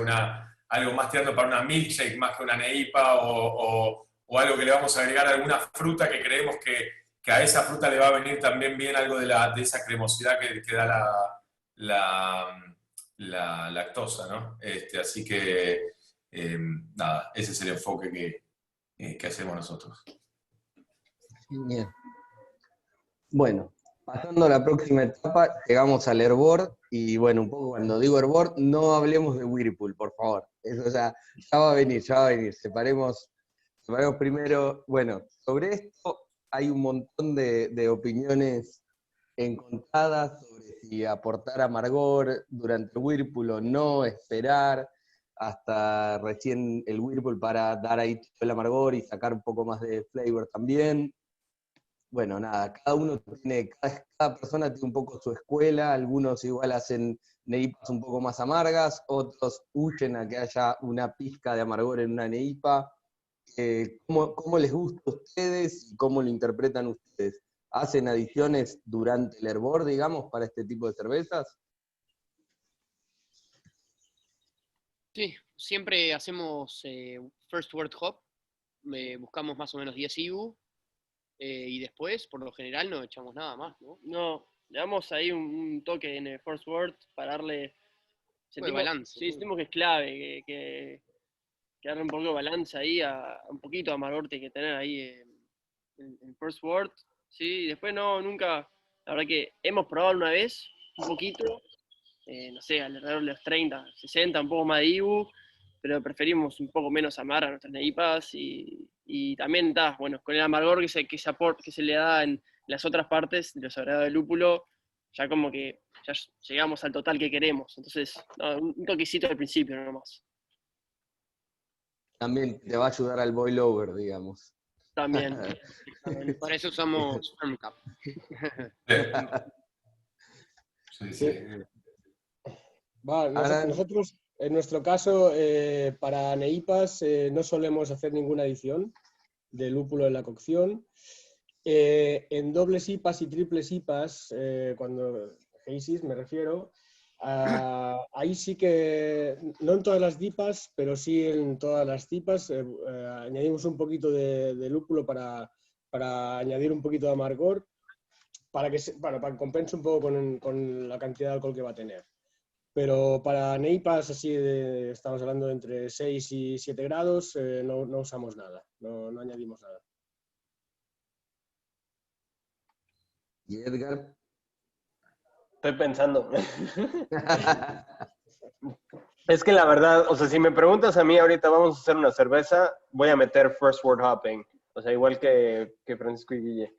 algo más tirando para una milkshake más que una NEIPA o algo que le vamos a agregar alguna fruta que creemos que a esa fruta le va a venir también bien algo de esa cremosidad que da la lactosa, ¿no? Así que, nada, ese es el enfoque que hacemos nosotros. Bien. Bueno, pasando a la próxima etapa, llegamos al hervor, y bueno, un poco cuando digo hervor, no hablemos de Whirlpool, por favor. Eso ya va a venir, Separemos primero, bueno, sobre esto hay un montón de opiniones encontradas sobre si aportar amargor durante el Whirlpool o no, esperar hasta recién el Whirlpool para dar ahí todo el amargor y sacar un poco más de flavor también. Bueno, nada, cada persona tiene un poco su escuela, algunos igual hacen neipas un poco más amargas, otros huyen a que haya una pizca de amargor en una neipa. ¿Cómo les gusta a ustedes y cómo lo interpretan ustedes? ¿Hacen adiciones durante el hervor, digamos, para este tipo de cervezas? Sí, siempre hacemos First Word Hop, buscamos más o menos 10 IBU, y después, por lo general, no echamos nada más, ¿no? No, le damos ahí un toque en el First Word para darle... balance. Sí, sentimos que es clave, que darle un poco de balance ahí, un poquito de amargor que tener ahí en First Word. Sí, después nunca, la verdad que hemos probado una vez, un poquito, no sé, alrededor de los 30, 60, un poco más de IBU, pero preferimos un poco menos amarga a nuestras neipas y también bueno, con el amargor que se le da en las otras partes de los agregados de lúpulo, ya como que ya llegamos al total que queremos. Entonces, un toquecito al principio nomás. También te va a ayudar al boil over, digamos. También. Por eso usamos Firm Cup. Sí. Nosotros, en nuestro caso, para neipas no solemos hacer ninguna adición de lúpulo en la cocción. En dobles IPAs y triples IPAs, cuando Hazy's me refiero, ahí sí que, no en todas las DIPAs, pero sí en todas las CIPAs, añadimos un poquito de lúpulo para añadir un poquito de amargor, para que compense un poco con la cantidad de alcohol que va a tener. Pero para neipas, así estamos hablando de entre 6 y 7 grados, no usamos nada, no añadimos nada. ¿Y Edgar? Estoy pensando. Es que la verdad, o sea, si me preguntas a mí ahorita vamos a hacer una cerveza, voy a meter First Word Hopping. O sea, igual que Francisco y Guille.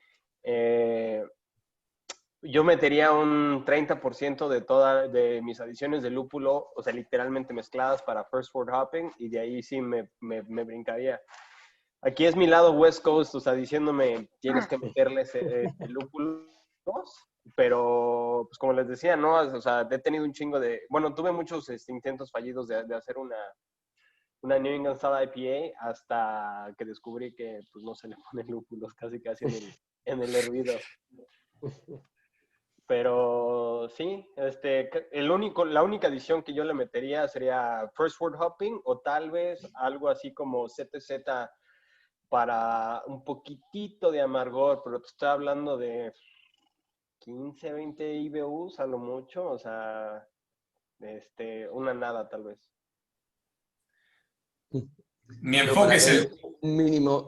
Yo metería un 30% de mis adiciones de lúpulo, o sea, literalmente mezcladas para First Word Hopping, y de ahí sí me brincaría. Aquí es mi lado West Coast, o sea, diciéndome, tienes que meterles lúpulos, pero, pues como les decía, ¿no? O sea, he tenido un chingo tuve muchos intentos fallidos de hacer una New England Style IPA hasta que descubrí que, pues, no se le ponen lúpulos casi en el hervido. Pero sí, la única adición que yo le metería sería First Word Hopping o tal vez algo así como ZZ para un poquitito de amargor, pero te estoy hablando de 15, 20 IBUs a lo mucho, o sea, una nada tal vez. Mi Pero enfoque para es tener el...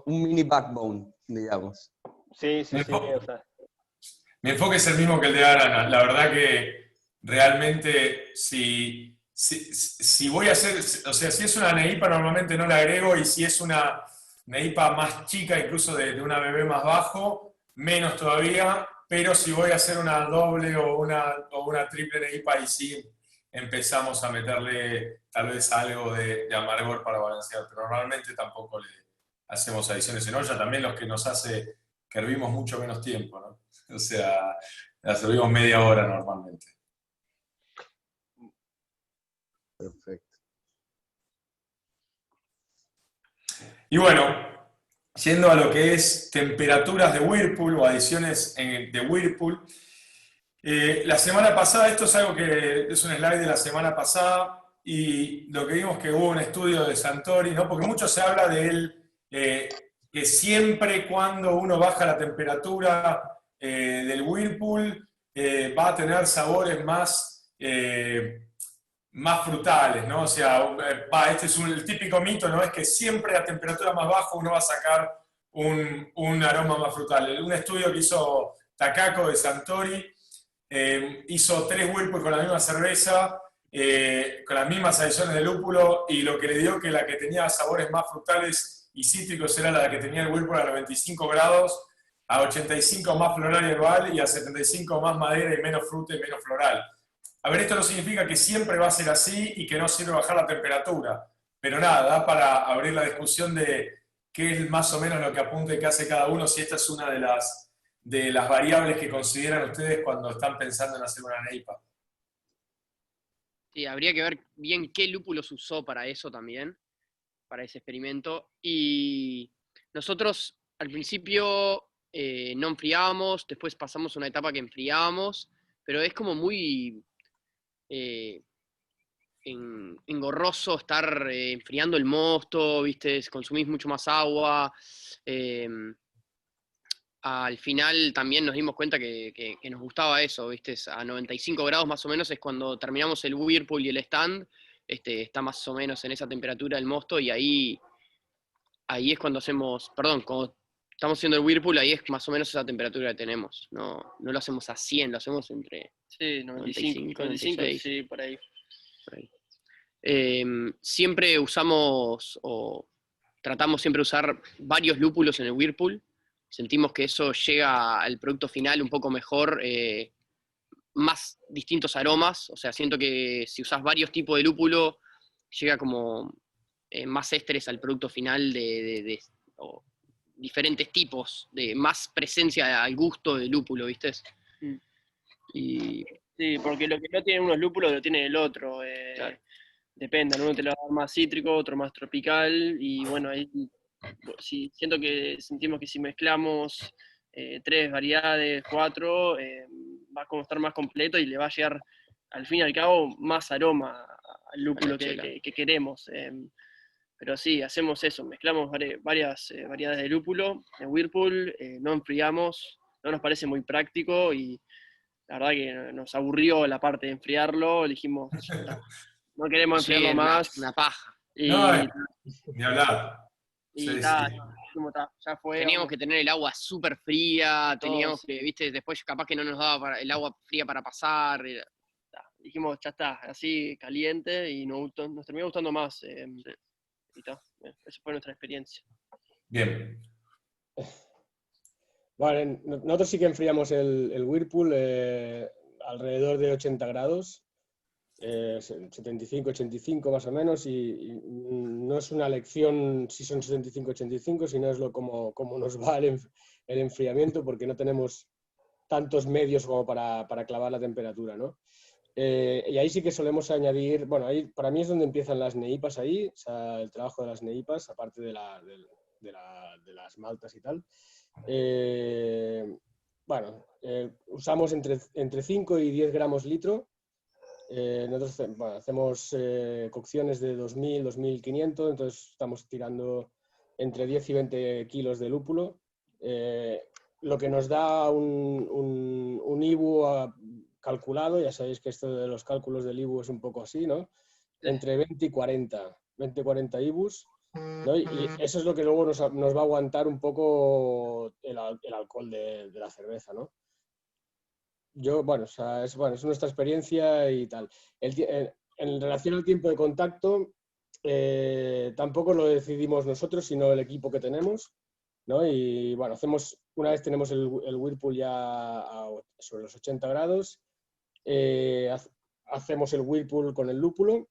un mini backbone, digamos. Sí, sí, Mi sí. enfoque- O sea, Mi enfoque es el mismo que el de Arana. La verdad que realmente si voy a hacer, o sea, si es una neipa normalmente no la agrego, y si es una neipa más chica, incluso de una bebé más bajo, menos todavía, pero si voy a hacer una doble o una triple neipa, ahí sí empezamos a meterle tal vez algo de amargor para balancear, pero normalmente tampoco le hacemos adiciones en olla, también los que nos hace que hervimos mucho menos tiempo, ¿no? O sea, la servimos media hora normalmente. Perfecto. Y bueno, yendo a lo que es temperaturas de Whirlpool o adiciones de Whirlpool, la semana pasada, esto es algo que es un slide de la semana pasada, y lo que vimos que hubo un estudio de Santori, ¿no? Porque mucho se habla de él, que siempre cuando uno baja la temperatura del Whirlpool, va a tener sabores más frutales, ¿no? O sea, este es el típico mito, ¿no? Es que siempre a temperatura más baja uno va a sacar un aroma más frutal. Un estudio que hizo Takako de Santori, hizo 3 Whirlpool con la misma cerveza, con las mismas adiciones de lúpulo, y lo que le dio que la que tenía sabores más frutales y cítricos era la que tenía el Whirlpool a 95 grados, a 85 más floral y herbal, y a 75 más madera y menos fruta y menos floral. A ver, esto no significa que siempre va a ser así y que no sirve bajar la temperatura, pero nada, da para abrir la discusión de qué es más o menos lo que apunta y qué hace cada uno, si esta es una de las variables que consideran ustedes cuando están pensando en hacer una neipa. Sí, habría que ver bien qué lúpulos usó para eso también, para ese experimento. Y nosotros al principio no enfriábamos, después pasamos a una etapa que enfriábamos, pero es como muy engorroso estar enfriando el mosto, ¿viste? Consumís mucho más agua. Al final también nos dimos cuenta que nos gustaba eso, ¿viste? A 95 grados más o menos es cuando terminamos el Whirlpool y el stand, está más o menos en esa temperatura el mosto, y ahí es cuando cuando estamos haciendo el Whirlpool, ahí es más o menos esa temperatura que tenemos, no lo hacemos a 100, lo hacemos entre Sí, 95, 96, sí, por ahí. por ahí. Siempre usamos, o tratamos siempre de usar varios lúpulos en el Whirlpool. Sentimos que eso llega al producto final un poco mejor, más distintos aromas. O sea, siento que si usas varios tipos de lúpulo, llega como más ésteres al producto final o diferentes tipos, de más presencia al gusto del lúpulo, ¿viste? Mm. Y Sí, porque lo que no tiene unos lúpulos lo tiene el otro. Claro. Depende, uno te lo va a dar más cítrico, otro más tropical, y bueno, ahí siento que sentimos que si mezclamos 3 variedades, 4, va a como estar más completo y le va a llegar al fin y al cabo más aroma al lúpulo que queremos. Pero sí, hacemos eso, mezclamos varias variedades de lúpulo en Whirlpool, no enfriamos, no nos parece muy práctico, y la verdad que nos aburrió la parte de enfriarlo, dijimos, ya está, no queremos enfriarlo más. una paja. Y, No, ni hablar. y Sí, ta, sí. ya fue. Teníamos que tener el agua súper fría, teníamos Todos. que, viste, después capaz que no nos daba el agua fría para pasar. Dijimos, ya está, así caliente, y nos terminó gustando más. Y ta, esa fue nuestra experiencia. Bien. Vale, nosotros sí que enfriamos el Whirlpool alrededor de 80 grados, 75, 85 más o menos, y no es una elección si son 75, 85, sino es como nos va el enfriamiento, porque no tenemos tantos medios como para clavar la temperatura, ¿no? Y ahí sí que solemos añadir, bueno, ahí para mí es donde empiezan las neipas ahí, o sea, el trabajo de las neipas, aparte de las maltas y tal. Usamos entre 5 y 10 gramos litro. Nosotros hacemos cocciones de 2000, 2500, entonces estamos tirando entre 10 y 20 kilos de lúpulo, lo que nos da un IBU calculado. Ya sabéis que esto de los cálculos del IBU es un poco así, ¿no? Entre 20 y 40 IBUs. ¿no? Y eso es lo que luego nos va a aguantar un poco el alcohol de la cerveza, ¿no? Bueno, o sea, es nuestra experiencia y tal. En relación al tiempo de contacto, tampoco lo decidimos nosotros, sino el equipo que tenemos, ¿no? Y bueno, una vez tenemos el Whirlpool ya sobre los 80 grados, hacemos el Whirlpool con el lúpulo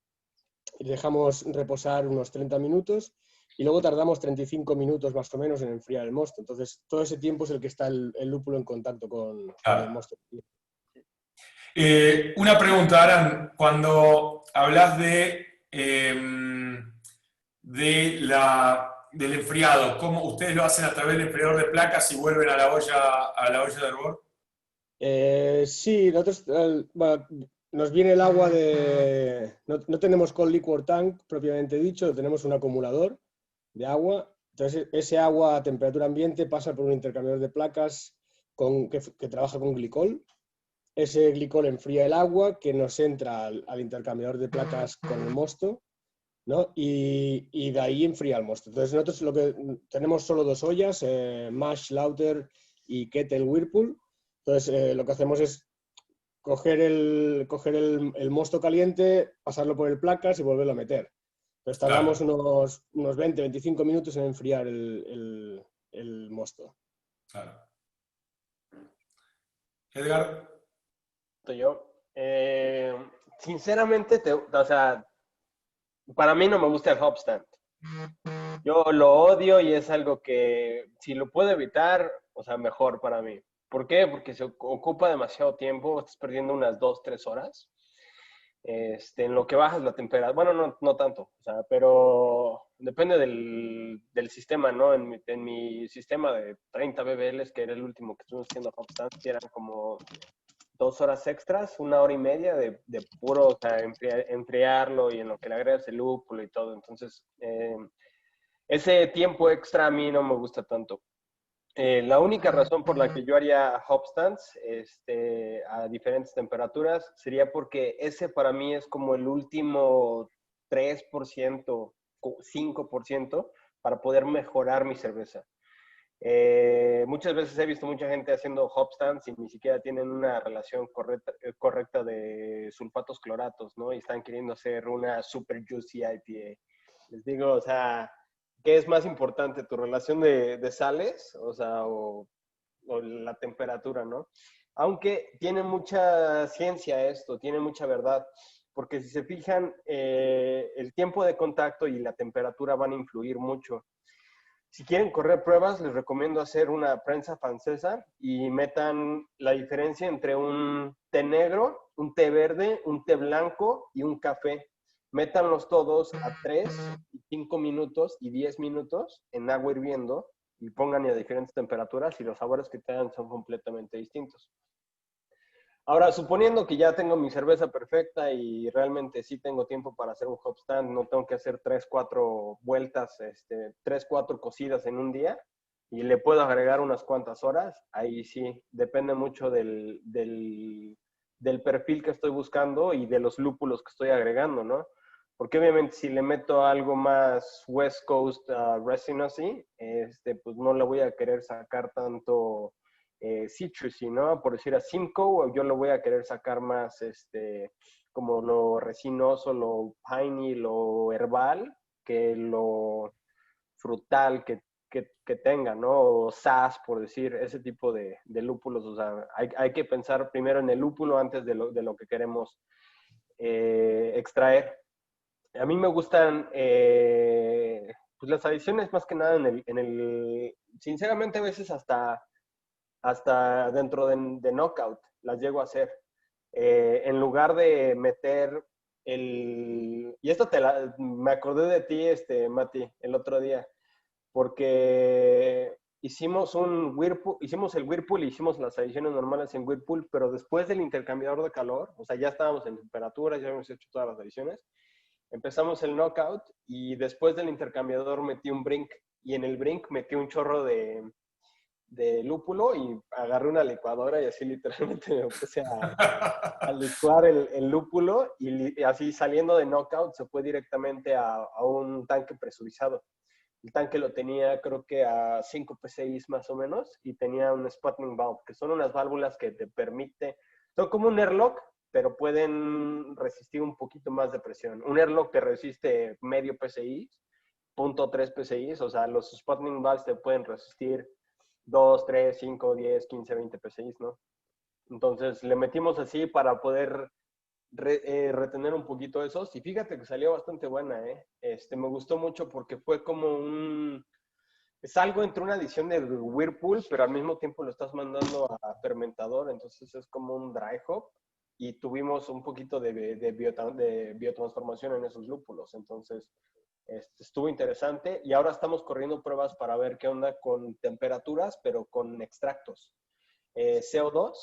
y dejamos reposar unos 30 minutos y luego tardamos 35 minutos más o menos en enfriar el mosto. Entonces, todo ese tiempo es el que está el lúpulo en contacto con el mosto. Una pregunta, Aran, cuando hablas del enfriado, ¿cómo ustedes lo hacen a través del enfriador de placas y vuelven a la olla de hervor? Sí, nosotros bueno, nos viene el agua no tenemos cold liquor tank propiamente dicho, tenemos un acumulador de agua. Entonces, ese agua a temperatura ambiente pasa por un intercambiador de placas que trabaja con glicol. Ese glicol enfría el agua que nos entra al intercambiador de placas con el mosto, ¿no? Y de ahí enfría el mosto. Entonces, nosotros tenemos solo 2 ollas, Mash, Lauter y Kettle Whirlpool. Entonces, lo que hacemos es coger el mosto caliente, pasarlo por el placas y volverlo a meter. Entonces tardamos unos 20-25 minutos en enfriar el mosto. Claro. Edgar. Yo, sinceramente, o sea, para mí no me gusta el hop stand. Yo lo odio y es algo que si lo puedo evitar, o sea, mejor para mí. ¿Por qué? Porque se ocupa demasiado tiempo, estás perdiendo unas 2-3 horas. En lo que bajas la temperatura, bueno, no tanto, o sea, pero depende del sistema, ¿no? En mi sistema de 30 BBLs, que era el último que estuvimos haciendo hop stand, eran como 2 horas extras, 1 hora y media de puro, o sea, enfriarlo y en lo que le agregas el lúpulo y todo. Entonces, ese tiempo extra a mí no me gusta tanto. La única razón por la que yo haría hop stands a diferentes temperaturas sería porque ese para mí es como el último 3%, 5% para poder mejorar mi cerveza. Muchas veces he visto mucha gente haciendo hop stands y ni siquiera tienen una relación correcta de sulfatos cloratos, ¿no? Y están queriendo hacer una super juicy IPA. Les digo, o sea, ¿qué es más importante? ¿Tu relación de sales? O sea, o la temperatura, ¿no? Aunque tiene mucha ciencia esto, tiene mucha verdad, porque si se fijan, el tiempo de contacto y la temperatura van a influir mucho. Si quieren correr pruebas, les recomiendo hacer una prensa francesa y metan la diferencia entre un té negro, un té verde, un té blanco y un café. Métanlos todos a 3, 5 minutos y 10 minutos en agua hirviendo y pongan a diferentes temperaturas y los sabores que te dan son completamente distintos. Ahora, suponiendo que ya tengo mi cerveza perfecta y realmente sí tengo tiempo para hacer un hop stand, no tengo que hacer 3-4 vueltas, 3-4 cocidas en un día y le puedo agregar unas cuantas horas, ahí sí, depende mucho del perfil que estoy buscando y de los lúpulos que estoy agregando, ¿no? Porque obviamente si le meto algo más West Coast Resinosy, pues no le voy a querer sacar tanto citrusy, ¿no? Por decir a Simcoe, yo lo voy a querer sacar más como lo resinoso, lo piney, lo herbal, que lo frutal que tenga, ¿no? O sass, por decir, ese tipo de lúpulos. O sea, hay que pensar primero en el lúpulo antes de lo que queremos extraer. A mí me gustan pues las adiciones más que nada sinceramente a veces hasta dentro de Knockout las llego a hacer. En lugar de meter y esto me acordé de ti, Mati, el otro día, porque hicimos el Whirlpool y hicimos las adiciones normales en Whirlpool, pero después del intercambiador de calor, o sea, ya estábamos en temperatura, ya habíamos hecho todas las adiciones, empezamos el Knockout y después del intercambiador metí un Brink y en el Brink metí un chorro de de lúpulo y agarré una licuadora y así literalmente me puse a licuar el lúpulo y así saliendo de Knockout se fue directamente a un tanque presurizado. El tanque lo tenía creo que a 5 PSI más o menos y tenía un sputnik valve, que son unas válvulas que te permite, son como un airlock, pero pueden resistir un poquito más de presión. Un airlock te resiste medio PSI, 0.3 PSI, o sea, los sputnik valves te pueden resistir 2, 3, 5, 10, 15, 20 PSI, ¿no? Entonces le metimos así para poder retener un poquito esos y fíjate que salió bastante buena, ¿eh? Me gustó mucho porque fue como es algo entre una adición de Whirlpool, pero al mismo tiempo lo estás mandando a fermentador, entonces es como un dry hop y tuvimos un poquito de biotransformación en esos lúpulos, entonces estuvo interesante y ahora estamos corriendo pruebas para ver qué onda con temperaturas, pero con extractos. CO2,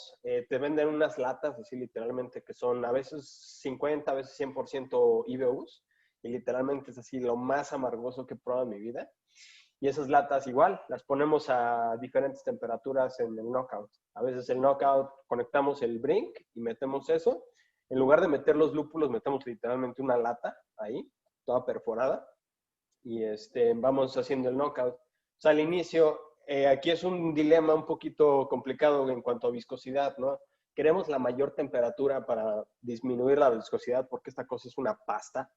te venden unas latas así literalmente que son a veces 50, a veces 100% IBUs y literalmente es así lo más amargoso que he probado en mi vida. Y esas latas igual, las ponemos a diferentes temperaturas en el Knockout. A veces el Knockout conectamos el Brink y metemos eso. En lugar de meter los lúpulos, metemos literalmente una lata ahí, toda perforada. Y vamos haciendo el Knockout. O sea, al inicio, aquí es un dilema un poquito complicado en cuanto a viscosidad, ¿no? Queremos la mayor temperatura para disminuir la viscosidad porque esta cosa es una pasta.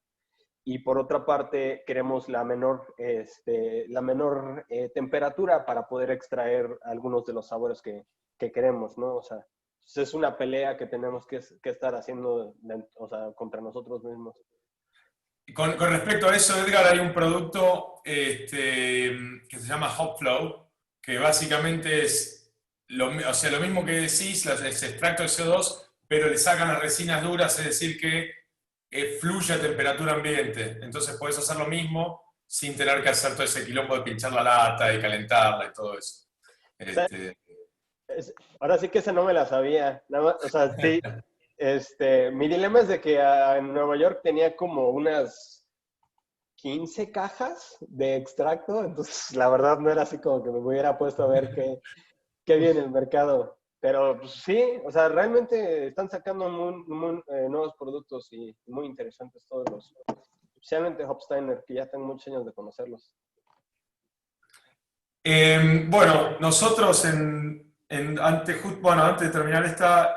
Y por otra parte, queremos la menor temperatura para poder extraer algunos de los sabores que queremos, ¿no? O sea, es una pelea que tenemos que estar haciendo, o sea, contra nosotros mismos. Con respecto a eso, Edgar, hay un producto que se llama HopFlow, que básicamente es lo mismo que decís, es extracto de CO2, pero le sacan las resinas duras, es decir, que fluye a temperatura ambiente. Entonces podés hacer lo mismo sin tener que hacer todo ese quilombo de pinchar la lata y calentarla y todo eso. Ahora sí que esa no me la sabía. Nada más, o sea, sí. Mi dilema es de que en Nueva York tenía como unas 15 cajas de extracto, entonces la verdad no era así como que me hubiera puesto a ver qué viene el mercado. Pero pues, sí, o sea, realmente están sacando nuevos productos y muy interesantes todos los, especialmente Hopsteiner, que ya tengo muchos años de conocerlos. Bueno, nosotros antes de terminar esta,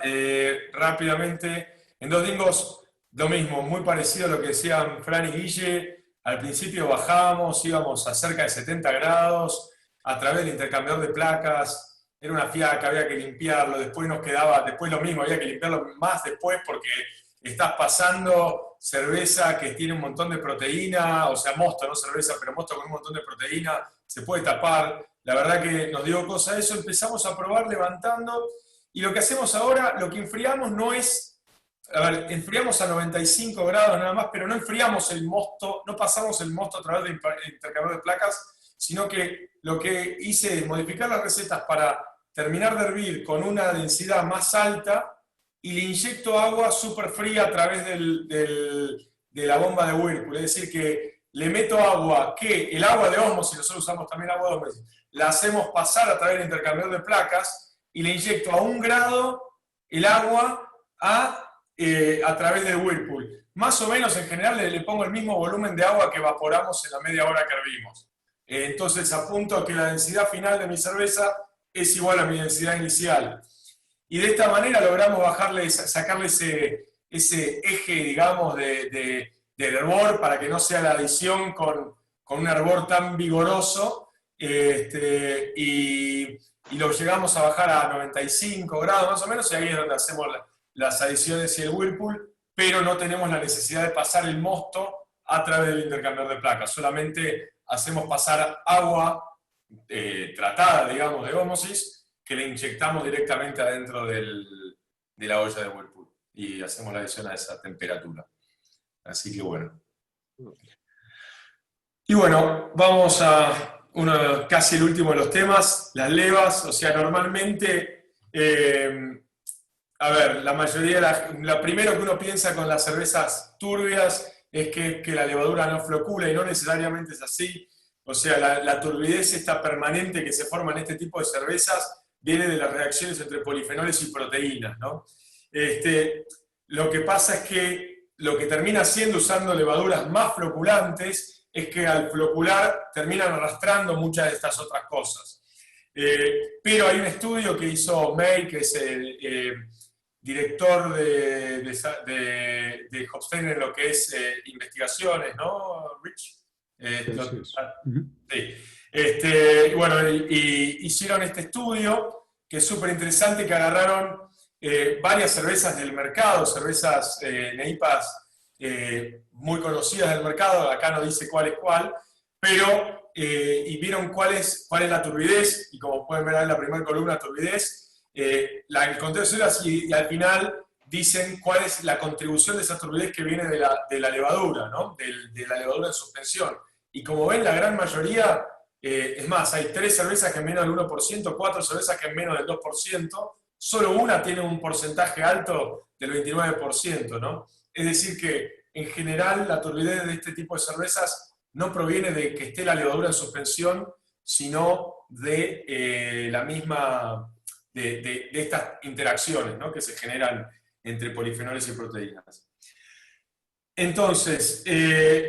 rápidamente, en Dos Dingos, lo mismo, muy parecido a lo que decían Fran y Guille. Al principio bajábamos, íbamos a cerca de 70 grados, a través del intercambiador de placas. Era una fiaca, había que limpiarlo, después nos quedaba, después lo mismo, había que limpiarlo más después porque estás pasando cerveza que tiene un montón de proteína, o sea, mosto, no cerveza, pero mosto con un montón de proteína, se puede tapar. La verdad que nos dio cosa eso, empezamos a probar levantando, y lo que hacemos ahora, lo que enfriamos no es, a ver, enfriamos a 95 grados nada más, pero no enfriamos el mosto, no pasamos el mosto a través del intercambiador de placas, sino que lo que hice es modificar las recetas para terminar de hervir con una densidad más alta y le inyecto agua súper fría a través de la bomba de Whirlpool. Es decir, que le meto agua, que el agua de ósmosis, nosotros usamos también agua de ósmosis, la hacemos pasar a través del intercambiador de placas y le inyecto a 1 grado el agua a través del Whirlpool. Más o menos, en general, le pongo el mismo volumen de agua que evaporamos en la media hora que hervimos. Entonces apunto a que la densidad final de mi cerveza es igual a mi densidad inicial. Y de esta manera logramos sacarle ese eje, digamos, del hervor para que no sea la adición con un hervor tan vigoroso. Y lo llegamos a bajar a 95 grados más o menos, y ahí es donde hacemos las adiciones y el Whirlpool, pero no tenemos la necesidad de pasar el mosto a través del intercambiador de placas. Solamente hacemos pasar agua tratada, digamos, de ósmosis, que le inyectamos directamente adentro de la olla de Whirlpool y hacemos la adición a esa temperatura. Así que bueno. Y bueno, vamos a casi el último de los temas, las levas. O sea, normalmente, a ver, la mayoría, lo primero que uno piensa con las cervezas turbias es que la levadura no flocula, y no necesariamente es así. O sea, la turbidez esta permanente que se forma en este tipo de cervezas viene de las reacciones entre polifenoles y proteínas, ¿no? Lo que pasa es que lo que termina haciendo usando levaduras más floculantes es que al flocular terminan arrastrando muchas de estas otras cosas. Pero hay un estudio que hizo May, que es el director de Hofstein en lo que es investigaciones, ¿no, Rich? Sí. Bueno, hicieron este estudio que es súper interesante, que agarraron varias cervezas del mercado, cervezas neipas muy conocidas del mercado, acá no dice cuál es cuál, pero y vieron cuál es la turbidez, y como pueden ver en la primera columna, turbidez, el conteo de células, y al final dicen cuál es la contribución de esa turbidez que viene de la levadura, ¿no? De la levadura en suspensión. Y como ven, la gran mayoría, es más, hay 3 cervezas que en menos del 1%, 4 cervezas que en menos del 2%, solo una tiene un porcentaje alto del 29%, ¿no? Es decir que, en general, la turbidez de este tipo de cervezas no proviene de que esté la levadura en suspensión, sino de la misma, de estas interacciones, ¿no?, que se generan entre polifenoles y proteínas. Entonces,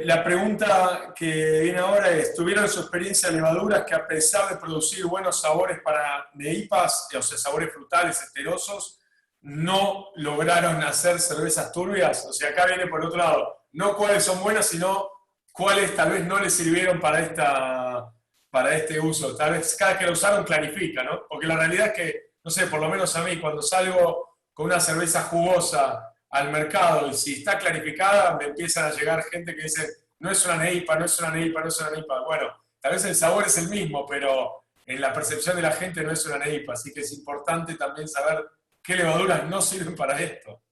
la pregunta que viene ahora es, ¿tuvieron en su experiencia levaduras que a pesar de producir buenos sabores para neipas, o sea, sabores frutales, esterosos, no lograron hacer cervezas turbias? O sea, acá viene por otro lado, no cuáles son buenas, sino cuáles tal vez no les sirvieron para este uso. Tal vez cada que lo usaron clarifica, ¿no? Porque la realidad es que, no sé, por lo menos a mí, cuando salgo con una cerveza jugosa al mercado, y si está clarificada, me empiezan a llegar gente que dice, no es una neipa, no es una neipa, no es una neipa. Bueno, tal vez el sabor es el mismo, pero en la percepción de la gente no es una neipa, así que es importante también saber qué levaduras no sirven para esto.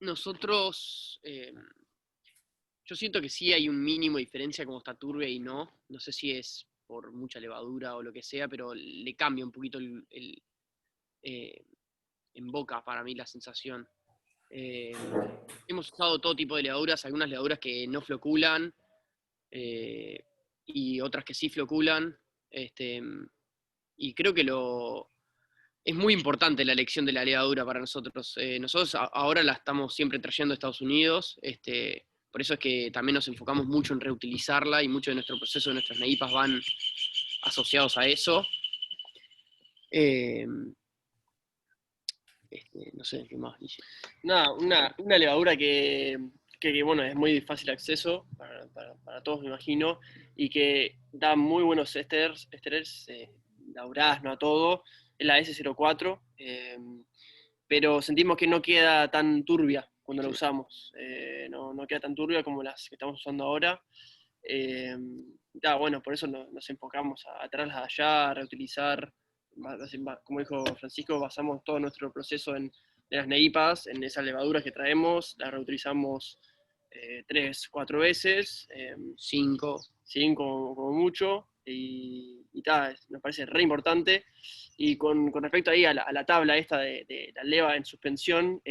Nosotros, yo siento que sí hay un mínimo de diferencia como está turbia y no sé si es por mucha levadura o lo que sea, pero le cambia un poquito en boca para mí la sensación. Hemos usado todo tipo de levaduras, algunas levaduras que no floculan y otras que sí floculan, y creo que es muy importante la elección de la levadura para nosotros. Nosotros ahora la estamos siempre trayendo a Estados Unidos, por eso es que también nos enfocamos mucho en reutilizarla y mucho de nuestro proceso, de nuestras neipas van asociados a eso. No sé, ¿qué más dice? Nada, una levadura que, bueno, es muy fácil de acceso para todos, me imagino, y que da muy buenos ésteres, da durazno a todo, es la S04, pero sentimos que no queda tan turbia cuando la usamos, no queda tan turbia como las que estamos usando ahora. Bueno, por eso nos enfocamos a traerlas allá, a reutilizar. Como dijo Francisco, basamos todo nuestro proceso en las neipas, en esas levaduras que traemos, las reutilizamos 3, 4 veces, 5 como mucho, y nos parece re importante. Y con respecto ahí a la tabla esta de la leva en suspensión,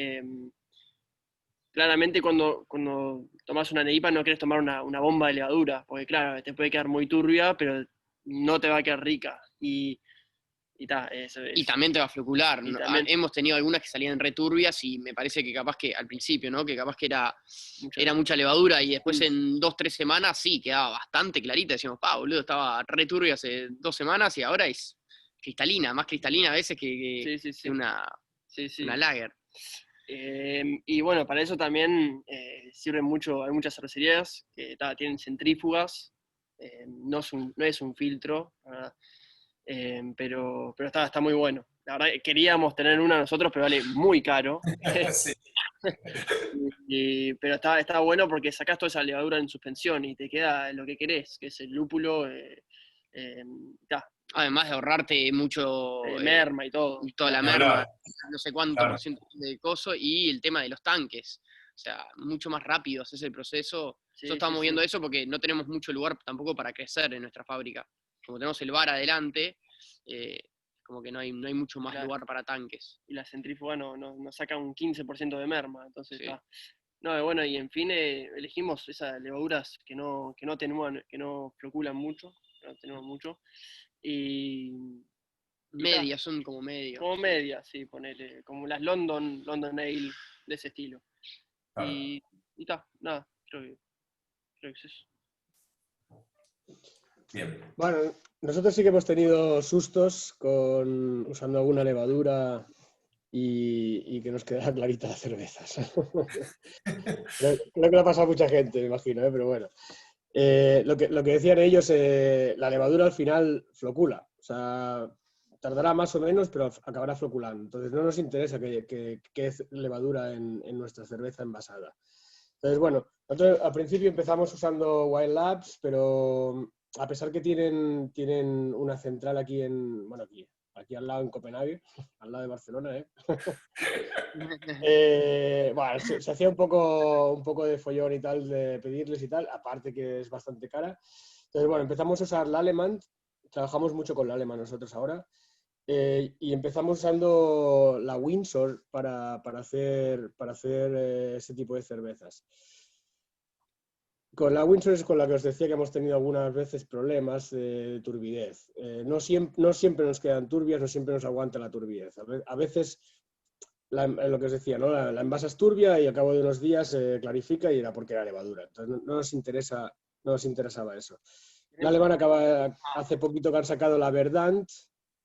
claramente cuando tomas una neipa no quieres tomar una bomba de levadura, porque claro, te puede quedar muy turbia, pero no te va a quedar rica. Y también te va a flocular, ¿no? Hemos tenido algunas que salían returbias y me parece que capaz que al principio, ¿no? Que capaz que era mucha levadura y después en 2, 3 semanas sí, quedaba bastante clarita. Decíamos, boludo, estaba returbia hace 2 semanas y ahora es cristalina, más cristalina a veces que una lager. Y bueno, para eso también sirven mucho, hay muchas cervecerías que tienen centrífugas, no es un filtro, ¿verdad? Pero está muy bueno. La verdad, queríamos tener una nosotros, pero vale muy caro. Sí. Pero está bueno porque sacás toda esa levadura en suspensión y te queda lo que querés, que es el lúpulo. Además de ahorrarte mucho merma y todo. Toda la merma, no sé cuánto por ciento de coso, y el tema de los tanques. O sea, mucho más rápido haces el proceso. Nosotros estamos viendo eso porque no tenemos mucho lugar tampoco para crecer en nuestra fábrica. Como tenemos el bar adelante, como que no hay mucho más lugar para tanques. Y la centrífuga nos saca un 15% de merma, entonces No, bueno, y en fin, elegimos esas levaduras que no floculan mucho, que no tenemos mucho. Y Medias, son como medias. como medias, sí, ponele, como las London Ale, de ese estilo. Claro. Y está, nada, creo que es eso. Bien. Bueno, nosotros sí que hemos tenido sustos usando alguna levadura y que nos quedara clarita las cervezas. Creo que le ha pasado a mucha gente, me imagino, pero bueno. Lo que decían ellos, la levadura al final flocula. O sea, tardará más o menos, pero acabará floculando. Entonces no nos interesa que es levadura en nuestra cerveza envasada. Entonces, bueno, nosotros al principio empezamos usando Wild Labs, pero a pesar que tienen una central aquí aquí al lado en Copenhague, al lado de Barcelona, bueno, se hacía un poco de follón y tal, de pedirles y tal, aparte que es bastante cara. Entonces, bueno, empezamos a usar la Alemán, trabajamos mucho con la Alemán nosotros ahora, y empezamos usando la Windsor para hacer ese tipo de cervezas. Con la Windsor es con la que os decía que hemos tenido algunas veces problemas de turbidez. No siempre nos quedan turbias, no siempre nos aguanta la turbidez. A veces, lo que os decía, ¿no? La envasas turbia y al cabo de unos días clarifica y era porque era levadura. Entonces no nos interesaba eso. La alemana hace poquito que han sacado la Verdant,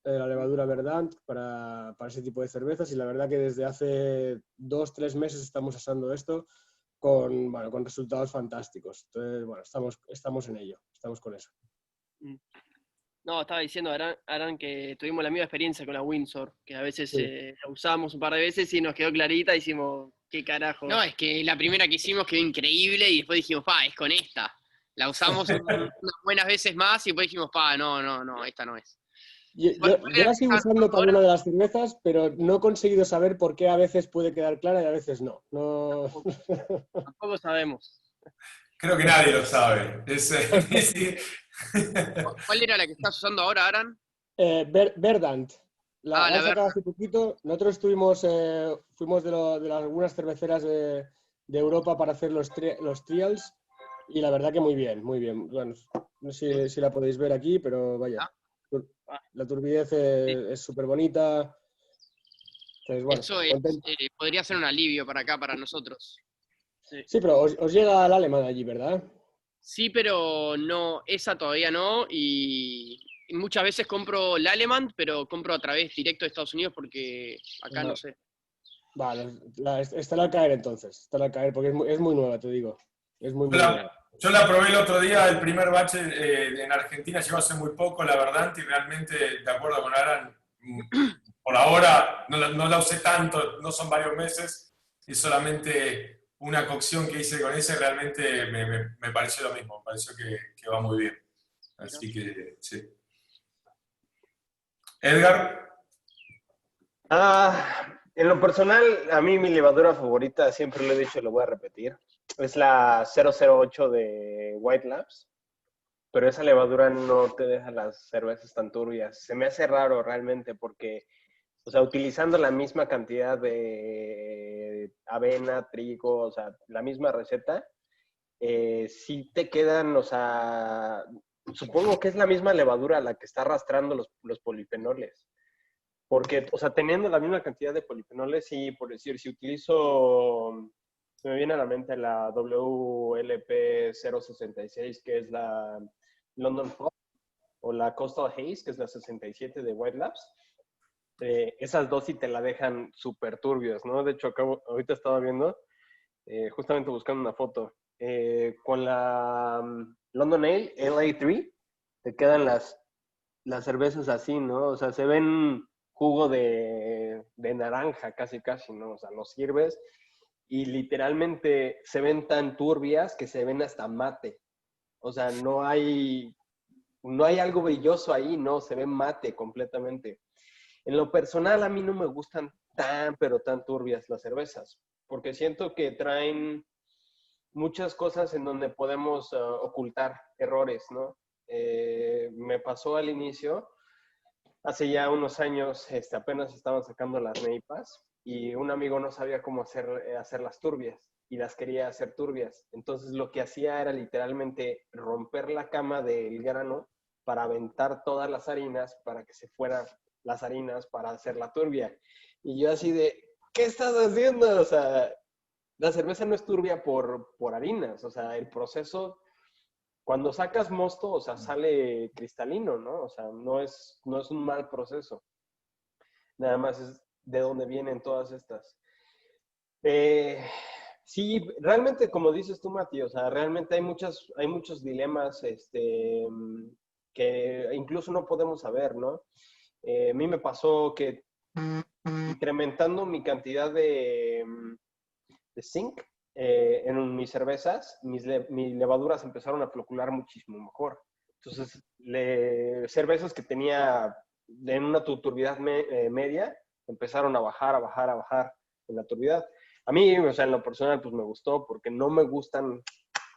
la levadura Verdant para ese tipo de cervezas, y la verdad que desde hace 2-3 meses estamos usando esto con resultados fantásticos. Entonces, bueno, estamos en ello, estamos con eso. No, estaba diciendo Aran que tuvimos la misma experiencia con la Windsor, que a veces Sí. la usamos un par de veces y nos quedó clarita y decimos, ¿qué carajo? No, es que la primera que hicimos quedó increíble y después dijimos, es con esta. La usamos unas buenas veces más y después dijimos, no, esta no es. Yo la sigo usando para una de las cervezas, pero no he conseguido saber por qué a veces puede quedar clara y a veces no. Tampoco sabemos. Creo que nadie lo sabe. Sí. ¿Cuál era la que estás usando ahora, Aran? Verdant. La la han sacado hace poquito. Nosotros fuimos de algunas cerveceras de Europa para hacer los trials y la verdad que muy bien, muy bien. Bueno, no sé si la podéis ver aquí, pero vaya. La turbidez es súper bonita. Entonces, bueno, Eso podría ser un alivio para acá, para nosotros. Sí, pero os llega al alemán allí, ¿verdad? Sí, pero no, esa todavía no. Y muchas veces compro la Alemán, pero compro a través directo de Estados Unidos porque acá no sé. Vale, estará al caer entonces. Estará al caer porque es muy nueva, te digo. Es muy nueva. Yo la probé el otro día, el primer batch en Argentina, llegó hace muy poco, la verdad, y realmente, de acuerdo con Aran, por ahora no la usé tanto, no son varios meses, y solamente una cocción que hice con ese realmente me pareció lo mismo, me pareció que va muy bien. Así que, sí. Edgar. En lo personal, a mí mi levadura favorita, siempre lo he dicho y lo voy a repetir, es la 008 de White Labs, pero esa levadura no te deja las cervezas tan turbias. Se me hace raro realmente porque, o sea, utilizando la misma cantidad de avena, trigo, o sea, la misma receta, sí te quedan, o sea, supongo que es la misma levadura la que está arrastrando los polifenoles. Porque, o sea, teniendo la misma cantidad de polifenoles, sí, por decir, si utilizo, se me viene a la mente la WLP 066, que es la London Fog, o la Coastal Haze, que es la 67 de White Labs. Esas dos sí te la dejan súper turbios, ¿no? De hecho, ahorita estaba viendo, justamente buscando una foto, con la London Ale, LA3, te quedan las cervezas así, ¿no? O sea, se ven jugo de naranja casi, ¿no? O sea, lo sirves y literalmente se ven tan turbias que se ven hasta mate. O sea, no hay algo brilloso ahí, ¿no? Se ve mate completamente. En lo personal, a mí no me gustan pero tan turbias las cervezas, porque siento que traen muchas cosas en donde podemos ocultar errores, ¿no? Me pasó al inicio, hace ya unos años, apenas estaban sacando las neipas y un amigo no sabía cómo hacerlas turbias y las quería hacer turbias. Entonces lo que hacía era literalmente romper la cama del grano para aventar todas las harinas para que se fueran las harinas para hacer la turbia. Y yo así de, ¿qué estás haciendo? O sea, la cerveza no es turbia por harinas, o sea, el proceso, cuando sacas mosto, o sea, sale cristalino, ¿no? O sea, no es un mal proceso. Nada más es de dónde vienen todas estas. Sí, realmente, como dices tú, Mati, o sea, realmente hay muchos dilemas que incluso no podemos saber, ¿no? A mí me pasó que incrementando mi cantidad de zinc en mis cervezas, mis levaduras empezaron a flocular muchísimo mejor. Entonces, cervezas que tenía en una turbidez media, empezaron a bajar en la turbidez. A mí, o sea, en lo personal, pues me gustó porque no me gustan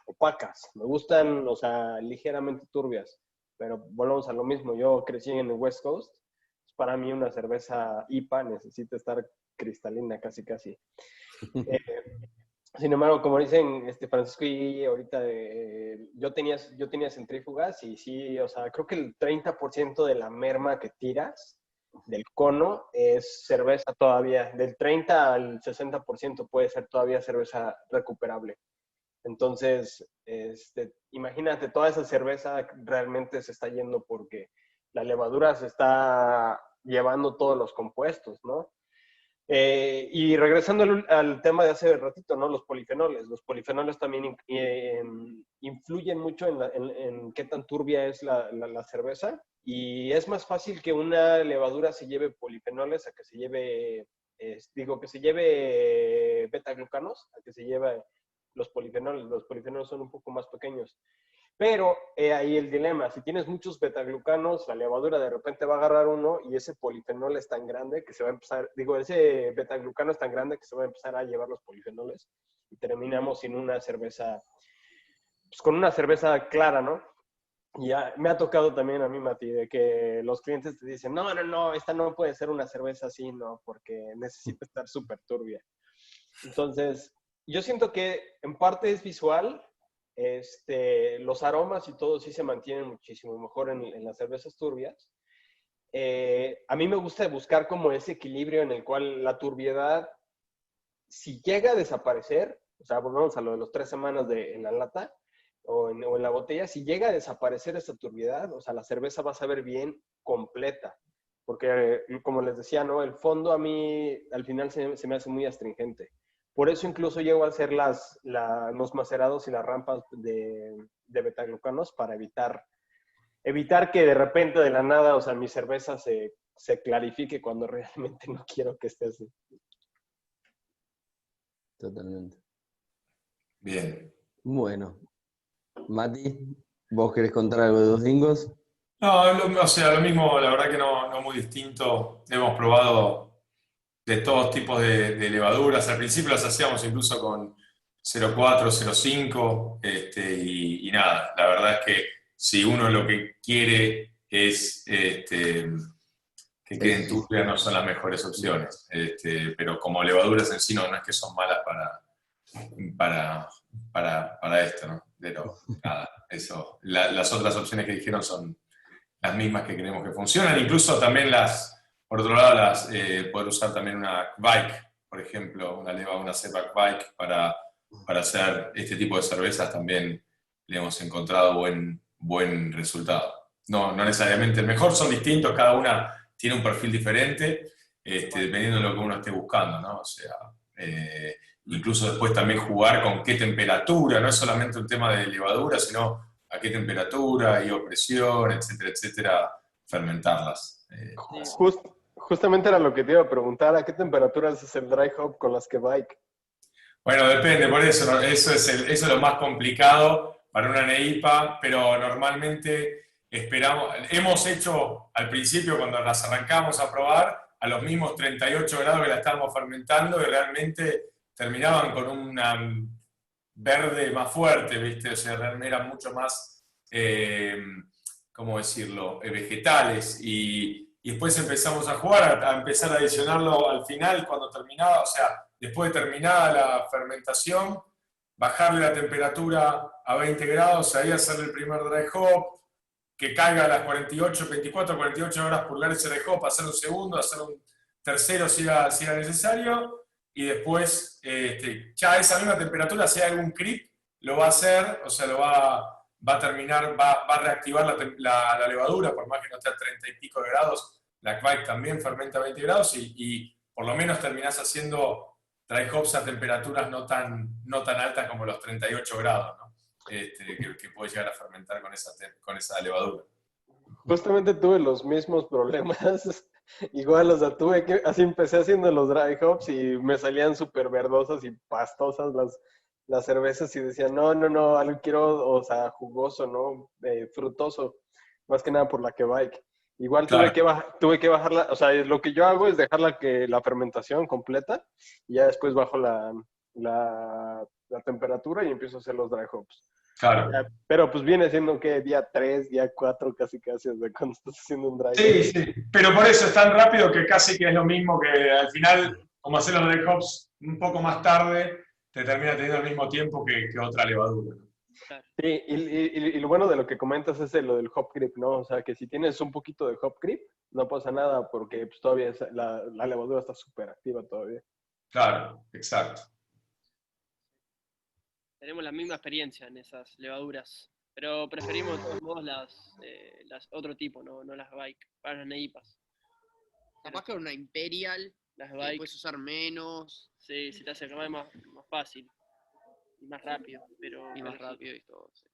opacas, me gustan, o sea, ligeramente turbias. Pero volvemos a lo mismo, yo crecí en el West Coast, para mí una cerveza IPA necesita estar cristalina casi. Sin embargo, como dicen Francisco y ahorita, yo tenía centrífugas y sí, o sea, creo que el 30% de la merma que tiras del cono es cerveza todavía. Del 30 al 60% puede ser todavía cerveza recuperable. Entonces, imagínate, toda esa cerveza realmente se está yendo porque la levadura se está llevando todos los compuestos, ¿no? Y regresando al tema de hace ratito, ¿no? Los polifenoles. Los polifenoles también influyen mucho en qué tan turbia es la cerveza. Y es más fácil que una levadura se lleve polifenoles a que se lleve, que se lleve beta-glucanos, a que se lleve los polifenoles. Los polifenoles son un poco más pequeños. Pero ahí el dilema, si tienes muchos betaglucanos, la levadura de repente va a agarrar uno y ese polifenol es tan grande que se va a empezar, ese betaglucano es tan grande que se va a empezar a llevar los polifenoles y terminamos sin una cerveza, pues con una cerveza clara, ¿no? Y ya me ha tocado también a mí, Mati, de que los clientes te dicen, no, esta no puede ser una cerveza así, ¿no? Porque necesita estar súper turbia. Entonces, yo siento que en parte es visual. Los aromas y todo sí se mantienen muchísimo mejor en las cervezas turbias. A mí me gusta buscar como ese equilibrio en el cual la turbiedad, si llega a desaparecer, o sea, volvemos a lo de los 3 semanas en la lata o en la botella, si llega a desaparecer esa turbiedad, o sea, la cerveza va a saber bien completa. Porque, como les decía, ¿no? El fondo a mí al final se me hace muy astringente. Por eso incluso llego a hacer los macerados y las rampas de betaglucanos para evitar que de repente de la nada, o sea, mi cerveza se clarifique cuando realmente no quiero que esté así. Totalmente. Bien. Bueno, Mati, ¿vos querés contar algo de Dos Dingos? No, o sea, lo mismo, la verdad que no muy distinto. Hemos probado de todos tipos de levaduras. Al principio las hacíamos incluso con 0,4, 0,5, y nada, la verdad es que si uno lo que quiere es que queden turbias, no son las mejores opciones. Pero como levaduras en sí no es que son malas para esto, ¿no? Pero nada, eso. Las otras opciones que dijeron son las mismas que creemos que funcionan. Incluso también por otro lado, poder usar también una bike, por ejemplo, una setback bike para hacer este tipo de cervezas también le hemos encontrado buen resultado. No necesariamente el mejor, son distintos, cada una tiene un perfil diferente, dependiendo de lo que uno esté buscando, ¿no? O sea, incluso después también jugar con qué temperatura, no es solamente un tema de levadura, sino a qué temperatura y presión, etcétera, fermentarlas. Justamente era lo que te iba a preguntar, ¿a qué temperaturas es el dry hop con las que bike? Bueno, depende, por eso, ¿no? Eso es lo más complicado para una NEIPA, pero normalmente hemos hecho al principio cuando las arrancamos a probar a los mismos 38 grados que la estábamos fermentando y realmente terminaban con una verde más fuerte, ¿viste? O sea, realmente eran mucho más, ¿cómo decirlo?, vegetales y y después empezamos a jugar, a empezar a adicionarlo al final cuando terminaba, o sea, después de terminada la fermentación, bajarle la temperatura a 20 grados, ahí hacerle el primer dry hop, que caiga a las 24, 48 horas, purgar ese dry hop, hacer un segundo, hacer un tercero si era necesario, y después ya a esa misma temperatura, si hay algún creep, lo va a hacer, o sea, va a terminar, va a reactivar la levadura, por más que no esté a 30 y pico de grados, la Kveik también fermenta a 20 grados, y por lo menos terminás haciendo dry hops a temperaturas no tan altas como los 38 grados, ¿no? Que puede llegar a fermentar con esa levadura. Justamente tuve los mismos problemas. Igual, o sea, así empecé haciendo los dry hops y me salían súper verdosas y pastosas las cervezas y decía, no, algo quiero, o sea, jugoso, ¿no? Frutoso, más que nada por la Kveik. Igual Claro. tuve que bajarla, o sea, lo que yo hago es dejar la fermentación completa y ya después bajo la temperatura y empiezo a hacer los dry hops. Claro. Pero pues viene siendo que día 3, día 4, casi, o sea, cuando estás haciendo un dry hop. Sí, pero por eso es tan rápido que casi que es lo mismo que al final, como hacer los dry hops un poco más tarde, te termina teniendo el mismo tiempo que otra levadura. Sí, y lo bueno de lo que comentas es lo del hop creep, ¿no? O sea, que si tienes un poquito de hop creep, no pasa nada porque pues, todavía la levadura está súper activa todavía. Claro, exacto. Tenemos la misma experiencia en esas levaduras, pero preferimos de todos modos las otro tipo, no las Kveik, para las neipas. Capaz que una Imperial, Las que Kveik, puedes usar menos. sí, se te hace más fácil y más rápido, Y más sí. rápido y todo. Sí.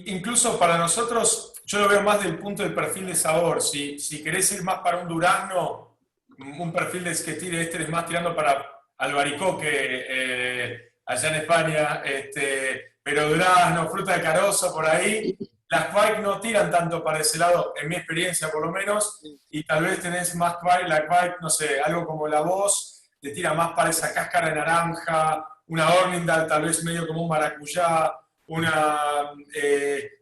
Incluso para nosotros, yo lo veo más del punto del perfil de sabor. Si querés ir más para un durazno, un perfil que tire es más tirando para albaricoque, allá en España, pero durazno, fruta de carozo, por ahí, las Kveik no tiran tanto para ese lado, en mi experiencia por lo menos, y tal vez tenés más Kveik, la Kveik, no sé, algo como la voz, te tira más para esa cáscara de naranja, una Ornindal tal vez medio como un maracuyá, una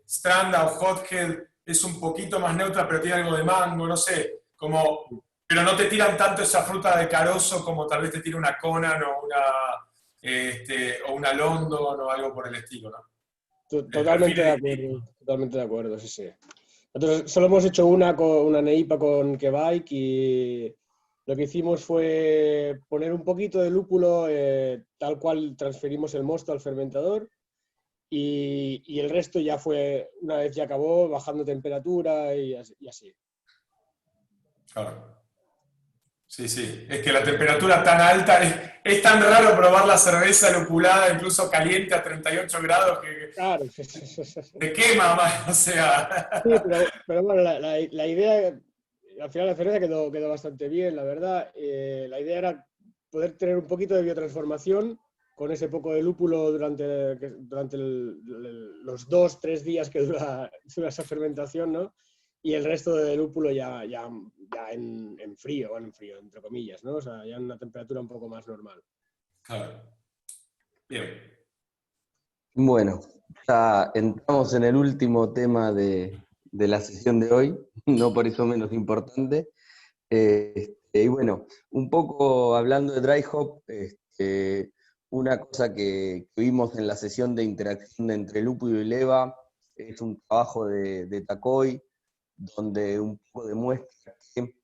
Stranda o Hothead es un poquito más neutra, pero tiene algo de mango, no sé, pero no te tiran tanto esa fruta de carozo como tal vez te tira una Conan o una London o algo por el estilo, ¿no? Totalmente de acuerdo, sí, sí. Nosotros solo hemos hecho una neipa con Kveik y lo que hicimos fue poner un poquito de lúpulo, tal cual transferimos el mosto al fermentador. Y el resto ya fue, una vez ya acabó, bajando temperatura y así. Claro. Sí, es que la temperatura tan alta, es tan raro probar la cerveza lupulada, incluso caliente a 38 grados, que Claro. te quema más, o sea. Sí, pero bueno, la idea, al final la cerveza quedó bastante bien, la verdad. La idea era poder tener un poquito de biotransformación con ese poco de lúpulo durante los 2-3 días que dura esa fermentación, ¿no? Y el resto de lúpulo ya en frío, entre comillas, ¿no? O sea, ya en una temperatura un poco más normal. Claro. Bien. Bueno, ya entramos en el último tema de la sesión de hoy, no por eso menos importante. Y bueno, un poco hablando de dry hop, una cosa que vimos en la sesión de interacción entre lúpulo y leva es un trabajo de Takoi, donde un poco demuestra que,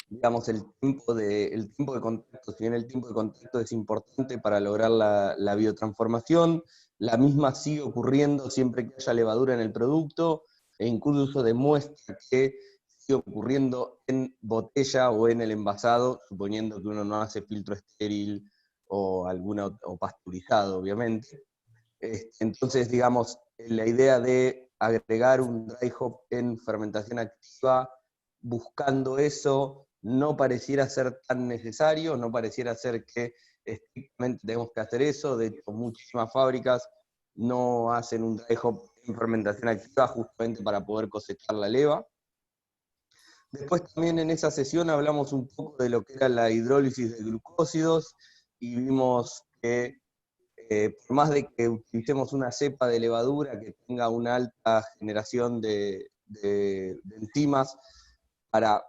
digamos, el tiempo de contacto, si bien el tiempo de contacto es importante para lograr la biotransformación, la misma sigue ocurriendo siempre que haya levadura en el producto, e incluso demuestra que sigue ocurriendo en botella o en el envasado, suponiendo que uno no hace filtro estéril o pasteurizado, obviamente. Entonces, digamos, la idea de agregar un dry hop en fermentación activa, buscando eso, no pareciera ser tan necesario, no pareciera ser que estrictamente tenemos que hacer eso. De hecho, muchísimas fábricas no hacen un dry hop en fermentación activa justamente para poder cosechar la leva. Después también en esa sesión hablamos un poco de lo que era la hidrólisis de glucósidos y vimos que por más de que utilicemos una cepa de levadura que tenga una alta generación de enzimas, para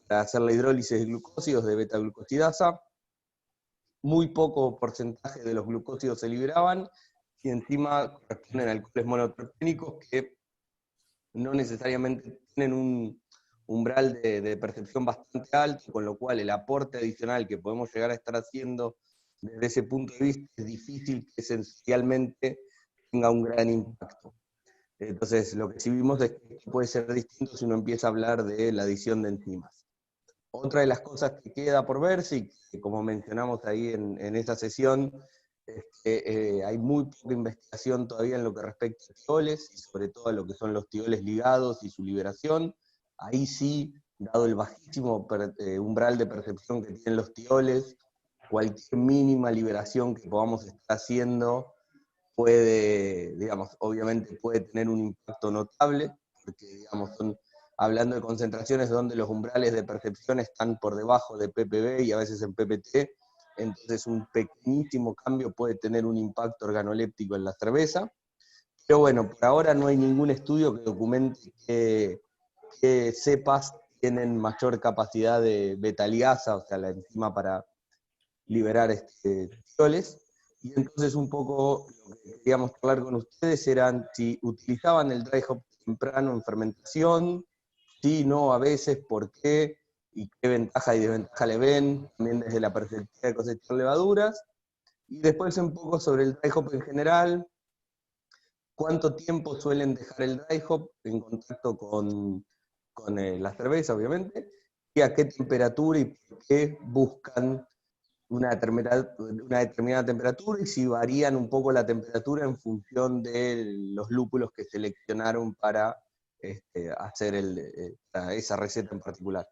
hacer la hidrólisis de glucósidos de beta-glucosidasa. Muy poco porcentaje de los glucósidos se liberaban, y encima corresponden a alcoholes monoterpénicos que no necesariamente tienen un umbral de percepción bastante alto, con lo cual el aporte adicional que podemos llegar a estar haciendo desde ese punto de vista es difícil que esencialmente tenga un gran impacto. Entonces, lo que sí vimos es que puede ser distinto si uno empieza a hablar de la adición de enzimas. Otra de las cosas que queda por verse, y que como mencionamos ahí en esta sesión, es que hay muy poca investigación todavía en lo que respecta a tioles, y sobre todo a lo que son los tioles ligados y su liberación. Ahí sí, dado el bajísimo umbral de percepción que tienen los tioles, cualquier mínima liberación que podamos estar haciendo puede, digamos, obviamente puede tener un impacto notable, porque, digamos, hablando de concentraciones donde los umbrales de percepción están por debajo de ppb y a veces en ppt, entonces un pequeñísimo cambio puede tener un impacto organoléptico en la cerveza. Pero bueno, por ahora no hay ningún estudio que documente que cepas tienen mayor capacidad de beta-liasa, o sea, la enzima para liberar tioles. Y entonces un poco lo que queríamos hablar con ustedes eran si utilizaban el dry hop temprano en fermentación, si no, a veces, por qué, y qué ventaja y desventaja le ven, también desde la perspectiva de cosechar levaduras. Y después un poco sobre el dry hop en general, cuánto tiempo suelen dejar el dry hop en contacto con la cerveza, obviamente, y a qué temperatura y por qué buscan una determinada temperatura, y si varían un poco la temperatura en función de los lúpulos que seleccionaron para hacer esa receta en particular.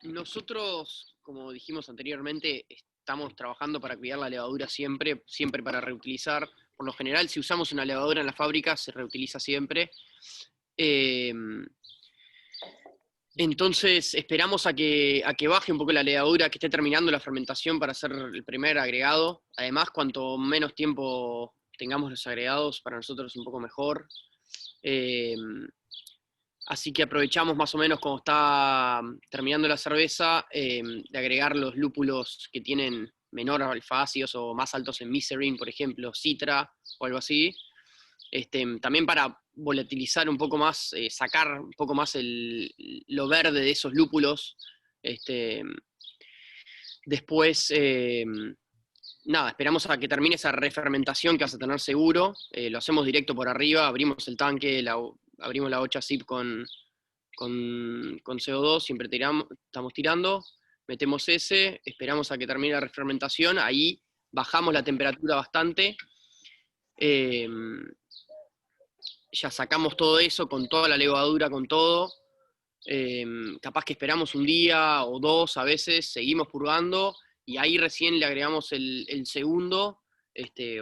Nosotros, como dijimos anteriormente, estamos trabajando para cuidar la levadura siempre, siempre para reutilizar. Por lo general, si usamos una levadura en la fábrica, se reutiliza siempre. Entonces esperamos a que baje un poco la levadura, que esté terminando la fermentación para hacer el primer agregado. Además, cuanto menos tiempo tengamos los agregados, para nosotros es un poco mejor. Así que aprovechamos más o menos cuando está terminando la cerveza de agregar los lúpulos que tienen menor alfa-ácidos o más altos en miserin, por ejemplo, citra o algo así. También para volatilizar un poco más, sacar un poco más lo verde de esos lúpulos. Después, nada, esperamos a que termine esa refermentación que vas a tener seguro. Lo hacemos directo por arriba, abrimos el tanque, abrimos la bocha zip con CO2, siempre estamos tirando, metemos ese, esperamos a que termine la refermentación, ahí bajamos la temperatura bastante. Ya sacamos todo eso con toda la levadura, con todo. Capaz que esperamos un día o dos, a veces seguimos purgando y ahí recién le agregamos el segundo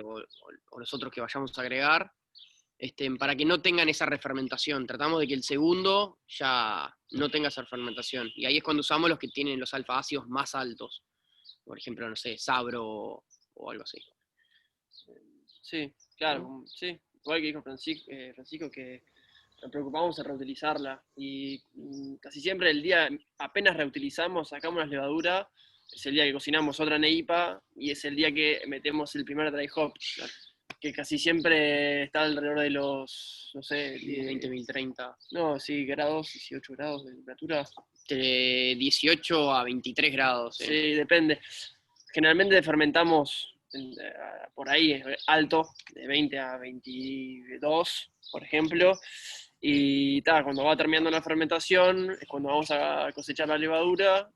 o los otros que vayamos a agregar, para que no tengan esa refermentación. Tratamos de que el segundo ya no tenga esa fermentación. Y ahí es cuando usamos los que tienen los alfa-ácidos más altos. Por ejemplo, no sé, Sabro o algo así. Sí, claro, sí. Igual que dijo Francisco, que nos preocupamos en reutilizarla. Y casi siempre el día, apenas reutilizamos, sacamos las levaduras, es el día que cocinamos otra neipa y es el día que metemos el primer dry hop, que casi siempre está alrededor de los, no sé, 20.000, 30. No, sí, grados, 18 grados de temperatura. De 18 a 23 grados. Sí, depende. Generalmente fermentamos por ahí alto, de 20 a 22, por ejemplo, y cuando va terminando la fermentación, es cuando vamos a cosechar la levadura,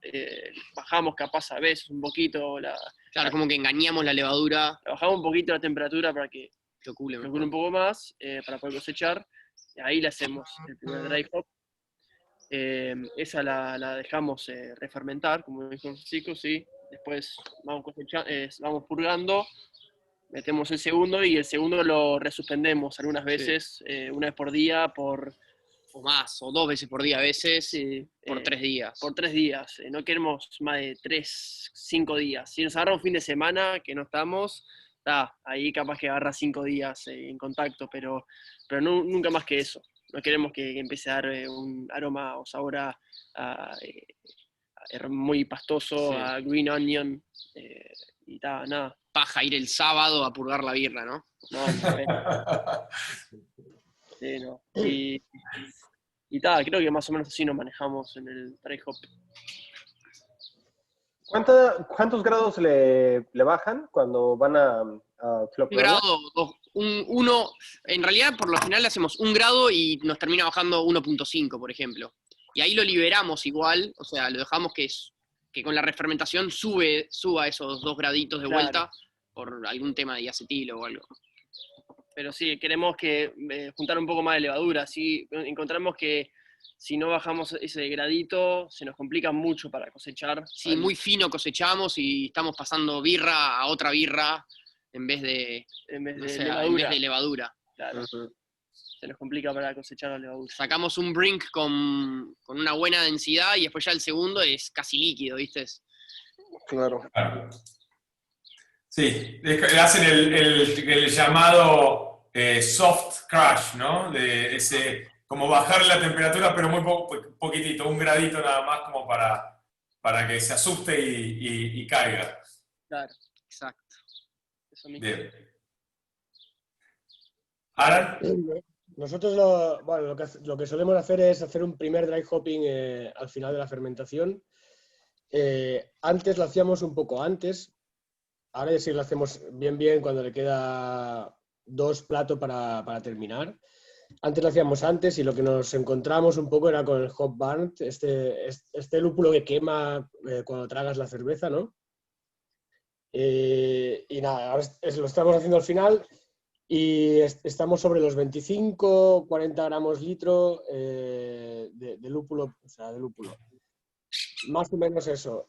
bajamos capaz a veces un poquito Claro, como que engañamos la levadura. Bajamos un poquito la temperatura para que lo cule un poco más, para poder cosechar, y ahí le hacemos el primer dry hop. Esa la dejamos refermentar, como dijo Francisco, sí. Después vamos purgando, metemos el segundo y el segundo lo resuspendemos algunas veces, una vez por día, o más, o 2 veces por día a veces, por 3 días. Por 3 días, no queremos más de 5 días. Si nos agarra un fin de semana que no estamos, ahí capaz que agarra 5 días en contacto, pero nunca más que eso. No queremos que empiece a dar un aroma o sabor muy pastoso, Sí. a green onion, y nada. Paja ir el sábado a purgar la birra, ¿no? No, sí, no. Y creo que más o menos así nos manejamos en el dry hop. ¿Cuántos grados le bajan cuando van a Un floccularla? grado, uno, en realidad por lo general le hacemos 1 grado y nos termina bajando 1.5, por ejemplo. Y ahí lo liberamos igual, o sea, lo dejamos que con la refermentación suba esos 2 graditos de Claro. vuelta por algún tema de diacetilo o algo. Pero sí, queremos que juntar un poco más de levadura. Así encontramos que si no bajamos ese gradito, se nos complica mucho para cosechar. Sí, muy fino cosechamos y estamos pasando birra a otra birra en vez de levadura. Claro. Se nos complica para cosechar la levadura. Sacamos un brink con una buena densidad y después ya el segundo es casi líquido, ¿viste? Claro. Claro. Sí, hacen el llamado soft crash, ¿no? De ese, como bajar la temperatura, pero muy poquitito, 1 gradito nada más como para que se asuste y caiga. Claro, Exacto. eso mismo. Bien. ¿Aran? Nosotros lo que solemos hacer es hacer un primer dry hopping al final de la fermentación. Antes lo hacíamos un poco antes. Ahora ya sí lo hacemos bien cuando le queda 2 platos para terminar. Antes lo hacíamos antes y lo que nos encontramos un poco era con el hop burnt, este lúpulo que quema cuando tragas la cerveza, ¿no? Y nada, ahora lo estamos haciendo al final y estamos sobre los 25-40 gramos litro de lúpulo, o sea, de lúpulo. Más o menos eso.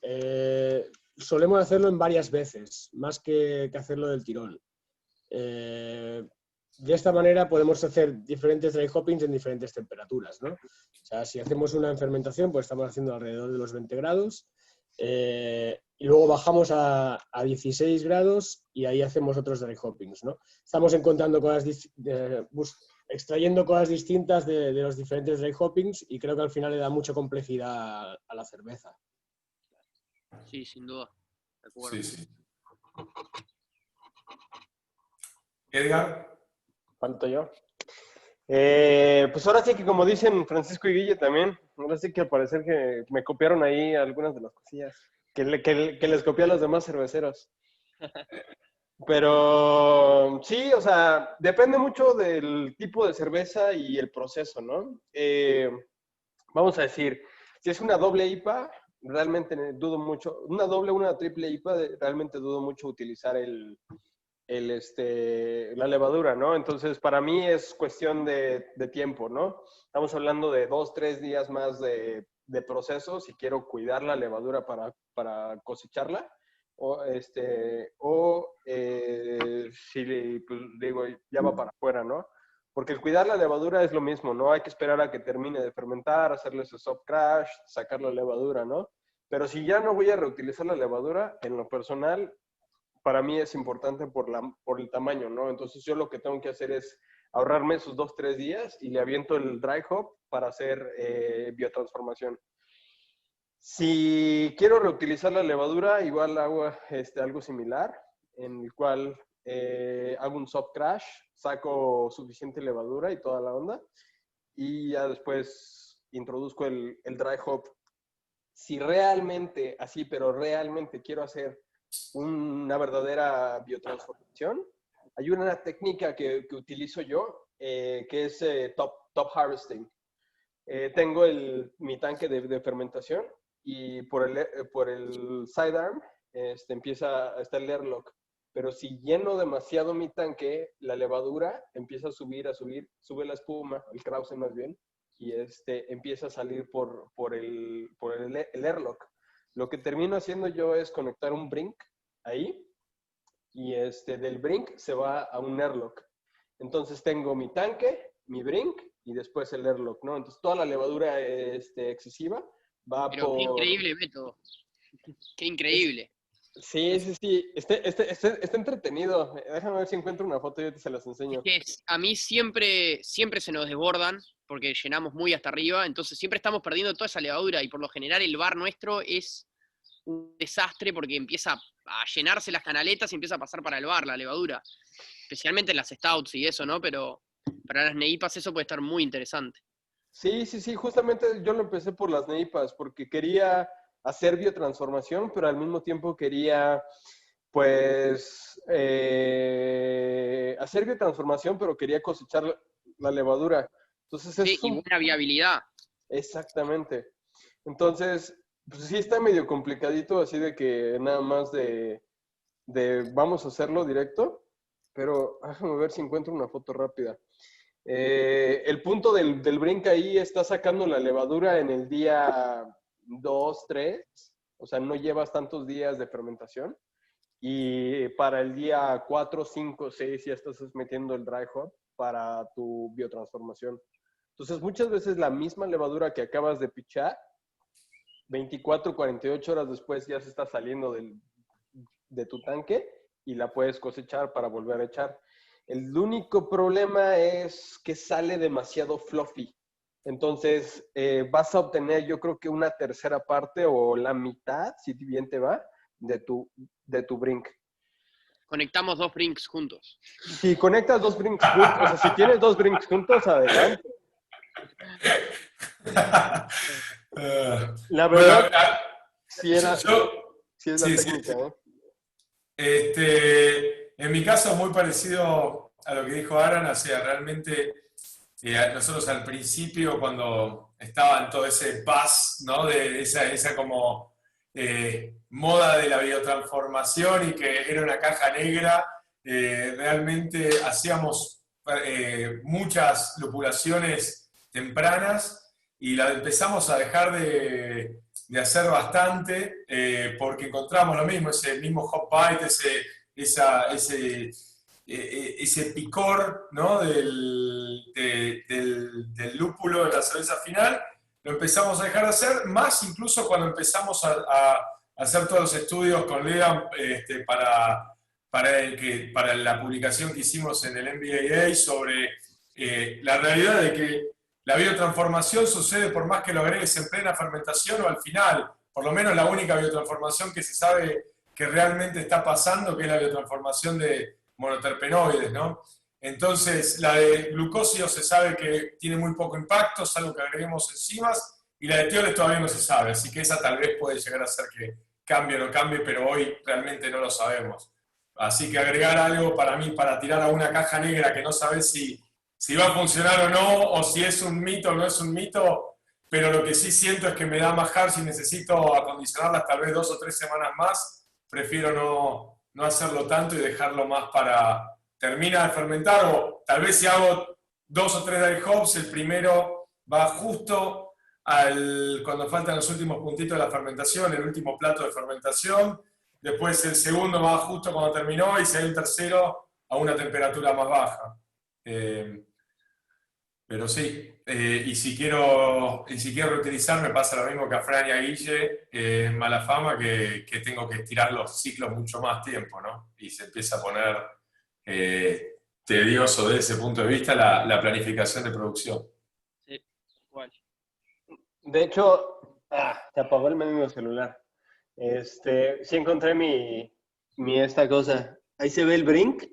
Solemos hacerlo en varias veces, más que hacerlo del tirón. De esta manera podemos hacer diferentes dry hoppings en diferentes temperaturas, ¿no? O sea, si hacemos una en fermentación, pues estamos haciendo alrededor de los 20 grados. Y luego bajamos a 16 grados y ahí hacemos otros dry hoppings, ¿no? Estamos encontrando cosas, extrayendo cosas distintas de los diferentes dry hoppings y creo que al final le da mucha complejidad a la cerveza. Sí, sin duda. De acuerdo. Sí, sí. Edgar. ¿Cuánto yo? Pues ahora sí que como dicen Francisco y Guille también, ahora sí que al parecer que me copiaron ahí algunas de las cosillas que les copié a los demás cerveceros. Pero sí, o sea, depende mucho del tipo de cerveza y el proceso, ¿no? Vamos a decir, si es una doble IPA, realmente dudo mucho, una triple IPA, realmente dudo mucho utilizar la levadura, ¿no? Entonces, para mí es cuestión de tiempo, ¿no? Estamos hablando de 2-3 días más de proceso si quiero cuidar la levadura para cosecharla, si, pues, digo, ya va para afuera, ¿no? Porque el cuidar la levadura es lo mismo, ¿no? Hay que esperar a que termine de fermentar, hacerle ese soft crash, sacar la levadura, ¿no? Pero si ya no voy a reutilizar la levadura, en lo personal, para mí es importante por el tamaño, ¿no? Entonces yo lo que tengo que hacer es ahorrarme esos 2-3 días y le aviento el dry hop para hacer biotransformación. Si quiero reutilizar la levadura, igual hago algo similar, en el cual hago un soft crash, saco suficiente levadura y toda la onda, y ya después introduzco el dry hop. Si realmente, así, pero realmente quiero hacer una verdadera biotransformación, hay una técnica que utilizo yo, que es top harvesting. Tengo mi tanque de fermentación y por el sidearm está el airlock. Pero si lleno demasiado mi tanque, la levadura empieza a subir, sube la espuma, el krause más bien, y empieza a salir por el airlock. Lo que termino haciendo yo es conectar un brink ahí y del brink se va a un airlock. Entonces tengo mi tanque, mi brink y después el airlock, ¿no? Entonces toda la levadura excesiva va Pero por... qué increíble método. Qué increíble. Sí, sí, sí. Está entretenido. Déjame ver si encuentro una foto y ahorita se las enseño. A mí siempre se nos desbordan porque llenamos muy hasta arriba, entonces siempre estamos perdiendo toda esa levadura y por lo general el bar nuestro es un desastre porque empieza a llenarse las canaletas y empieza a pasar para el bar la levadura, especialmente en las stouts y eso, ¿no? Pero para las neipas eso puede estar muy interesante. Sí, sí, sí. Justamente yo lo empecé por las neipas porque quería hacer biotransformación, pero al mismo tiempo quería, pues, hacer biotransformación, pero quería cosechar la levadura. Entonces Sí, es y un... buena viabilidad. Exactamente. Entonces, pues sí está medio complicadito, así de que nada más vamos a hacerlo directo, pero déjame ver si encuentro una foto rápida. El punto del brink ahí está sacando la levadura en el día 2, 3, o sea, no llevas tantos días de fermentación. Y para el día 4, 5, 6 ya estás metiendo el dry hop para tu biotransformación. Entonces, muchas veces la misma levadura que acabas de pichar, 24, 48 horas después ya se está saliendo de tu tanque y la puedes cosechar para volver a echar. El único problema es que sale demasiado fluffy. Entonces, vas a obtener, yo creo que una tercera parte o la mitad, si bien te va, de tu brink. Conectamos 2 brinks juntos. Si conectas 2 brinks juntos, o sea, si tienes 2 brinks juntos, adelante. La verdad, Bueno, sí es la sí, técnica, en mi caso muy parecido a lo que dijo Aaron, o sea, realmente nosotros al principio cuando estaba en todo ese buzz, ¿no? De esa como moda de la biotransformación y que era una caja negra, realmente hacíamos muchas lupulaciones tempranas y la empezamos a dejar de hacer bastante porque encontramos lo mismo, ese mismo hop bite, ese picor, ¿no? del lúpulo de la cerveza final, lo empezamos a dejar de hacer, más incluso cuando empezamos a hacer todos los estudios con Lean para la publicación que hicimos en el MBAA sobre la realidad de que la biotransformación sucede por más que lo agregues en plena fermentación o al final, por lo menos la única biotransformación que se sabe que realmente está pasando, que es la biotransformación de monoterpenoides, ¿no? Entonces, la de glucósido se sabe que tiene muy poco impacto, salvo que agreguemos enzimas, y la de tioles todavía no se sabe, así que esa tal vez puede llegar a ser que cambie o no cambie, pero hoy realmente no lo sabemos. Así que agregar algo para mí, para tirar a una caja negra que no sabes si va a funcionar o no, o si es un mito o no es un mito, pero lo que sí siento es que me da más hard si necesito acondicionarlas tal vez 2 o 3 semanas más, prefiero no hacerlo tanto y dejarlo más para terminar de fermentar, o tal vez si hago 2 o 3 dry hops, el primero va justo cuando faltan los últimos puntitos de la fermentación, el último plato de fermentación, después el segundo va justo cuando terminó y si hay un tercero a una temperatura más baja. Pero sí, y si quiero reutilizar me pasa lo mismo que a Fran y a Guille, mala fama, que tengo que estirar los ciclos mucho más tiempo, ¿no? Y se empieza a poner tedioso desde ese punto de vista la planificación de producción. Sí, igual. De hecho, se apagó el mismo celular. Sí encontré mi esta cosa. Ahí se ve el brink,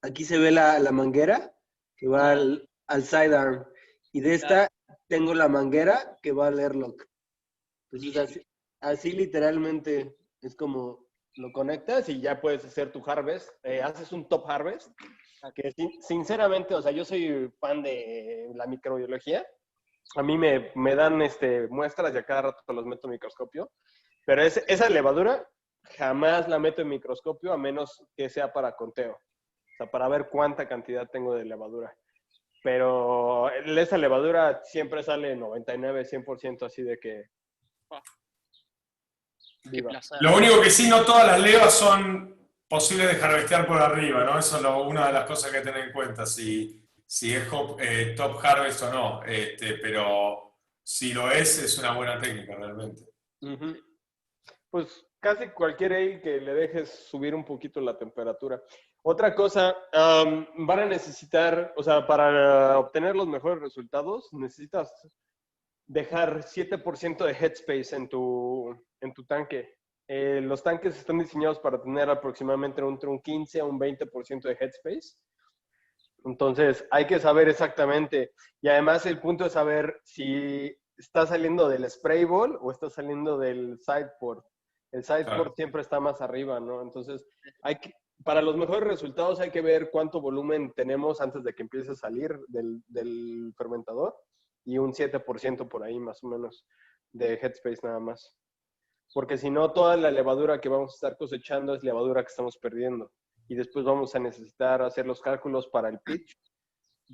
aquí se ve la manguera que va al sidearm. Y de esta tengo la manguera que va al airlock. Entonces así literalmente es como lo conectas y ya puedes hacer tu harvest. Haces un top harvest. Que sinceramente, o sea, yo soy fan de la microbiología. A mí me dan muestras y a cada rato los meto en microscopio. Pero esa levadura jamás la meto en microscopio a menos que sea para conteo. O sea, para ver cuánta cantidad tengo de levadura. Pero esa levadura siempre sale 99, 100% así de que... Qué placer. Lo único que sí, no todas las levas son posibles de harvestear por arriba, ¿no? Eso es una de las cosas que hay que tener en cuenta, si es top harvest o no. Pero si lo es una buena técnica realmente. Pues casi cualquier ale que le dejes subir un poquito la temperatura. Otra cosa, van a necesitar, o sea, para obtener los mejores resultados, necesitas dejar 7% de headspace en tu tanque. Los tanques están diseñados para tener aproximadamente entre un 15 a un 20% de headspace. Entonces, hay que saber exactamente. Y además, el punto es saber si está saliendo del spray ball o está saliendo del sideport. El sideport siempre está más arriba, ¿no? Entonces, para los mejores resultados hay que ver cuánto volumen tenemos antes de que empiece a salir del fermentador y un 7% por ahí más o menos de headspace nada más. Porque si no, toda la levadura que vamos a estar cosechando es levadura que estamos perdiendo. Y después vamos a necesitar hacer los cálculos para el pitch,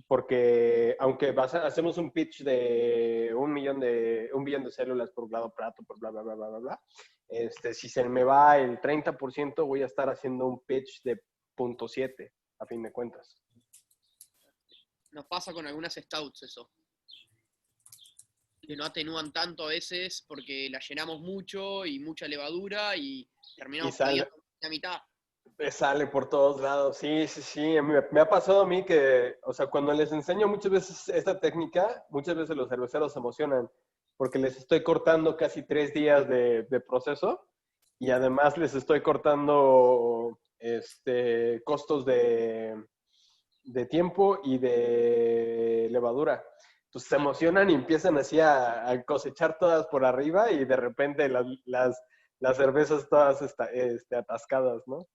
porque aunque hacemos un pitch de un billón de células por grado Prato, por bla, bla, bla, bla, bla, bla, si se me va el 30%, voy a estar haciendo un pitch de 0.7, a fin de cuentas. Nos pasa con algunas stouts eso. Que no atenúan tanto a veces porque la llenamos mucho y mucha levadura y terminamos perdiendo la mitad. Sale por todos lados, sí. Me ha pasado a mí que, o sea, cuando les enseño muchas veces esta técnica, muchas veces los cerveceros se emocionan porque les estoy cortando casi 3 días de proceso y además les estoy cortando costos de tiempo y de levadura. Entonces se emocionan y empiezan así a cosechar todas por arriba y de repente las cervezas todas atascadas, ¿no?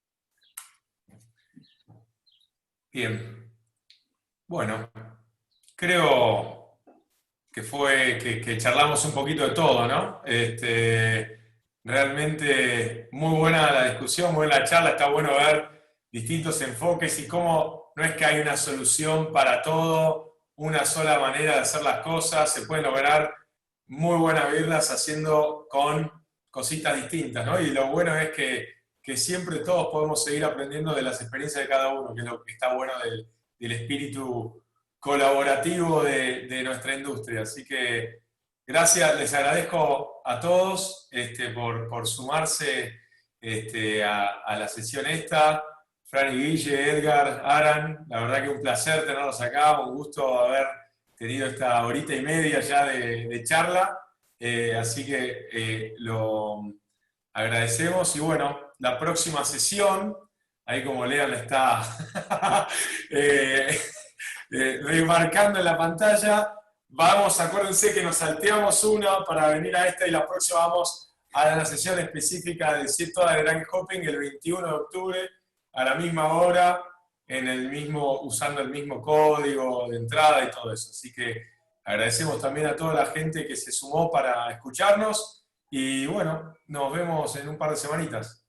Bien. Bueno, creo que charlamos un poquito de todo, ¿no? Realmente muy buena la discusión, muy buena la charla, está bueno ver distintos enfoques y cómo no es que hay una solución para todo, una sola manera de hacer las cosas, se pueden lograr muy buenas birras haciendo con cositas distintas, ¿no? Y lo bueno es que siempre todos podemos seguir aprendiendo de las experiencias de cada uno, que es lo que está bueno del espíritu colaborativo de nuestra industria. Así que gracias, les agradezco a todos por sumarse a la sesión esta. Fran y Guille, Edgar, Aran, la verdad que un placer tenerlos acá, un gusto haber tenido esta horita y media ya de charla, así que lo agradecemos y bueno, la próxima sesión, ahí como Lean está remarcando en la pantalla, acuérdense que nos salteamos una para venir a esta y la próxima vamos a la sesión específica de toda de Grand Hopping el 21 de octubre, a la misma hora, usando el mismo código de entrada y todo eso. Así que agradecemos también a toda la gente que se sumó para escucharnos y bueno, nos vemos en un par de semanitas.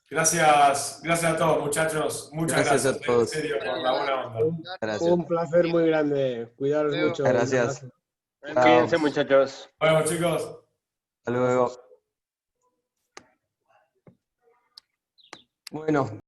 Gracias a todos, muchachos. Muchas gracias a todos. en serio, por la buena onda. Gracias. Un placer muy grande. Cuidaros mucho. Gracias. Cuídense, muchachos. Bueno, chicos. Hasta luego. Bueno.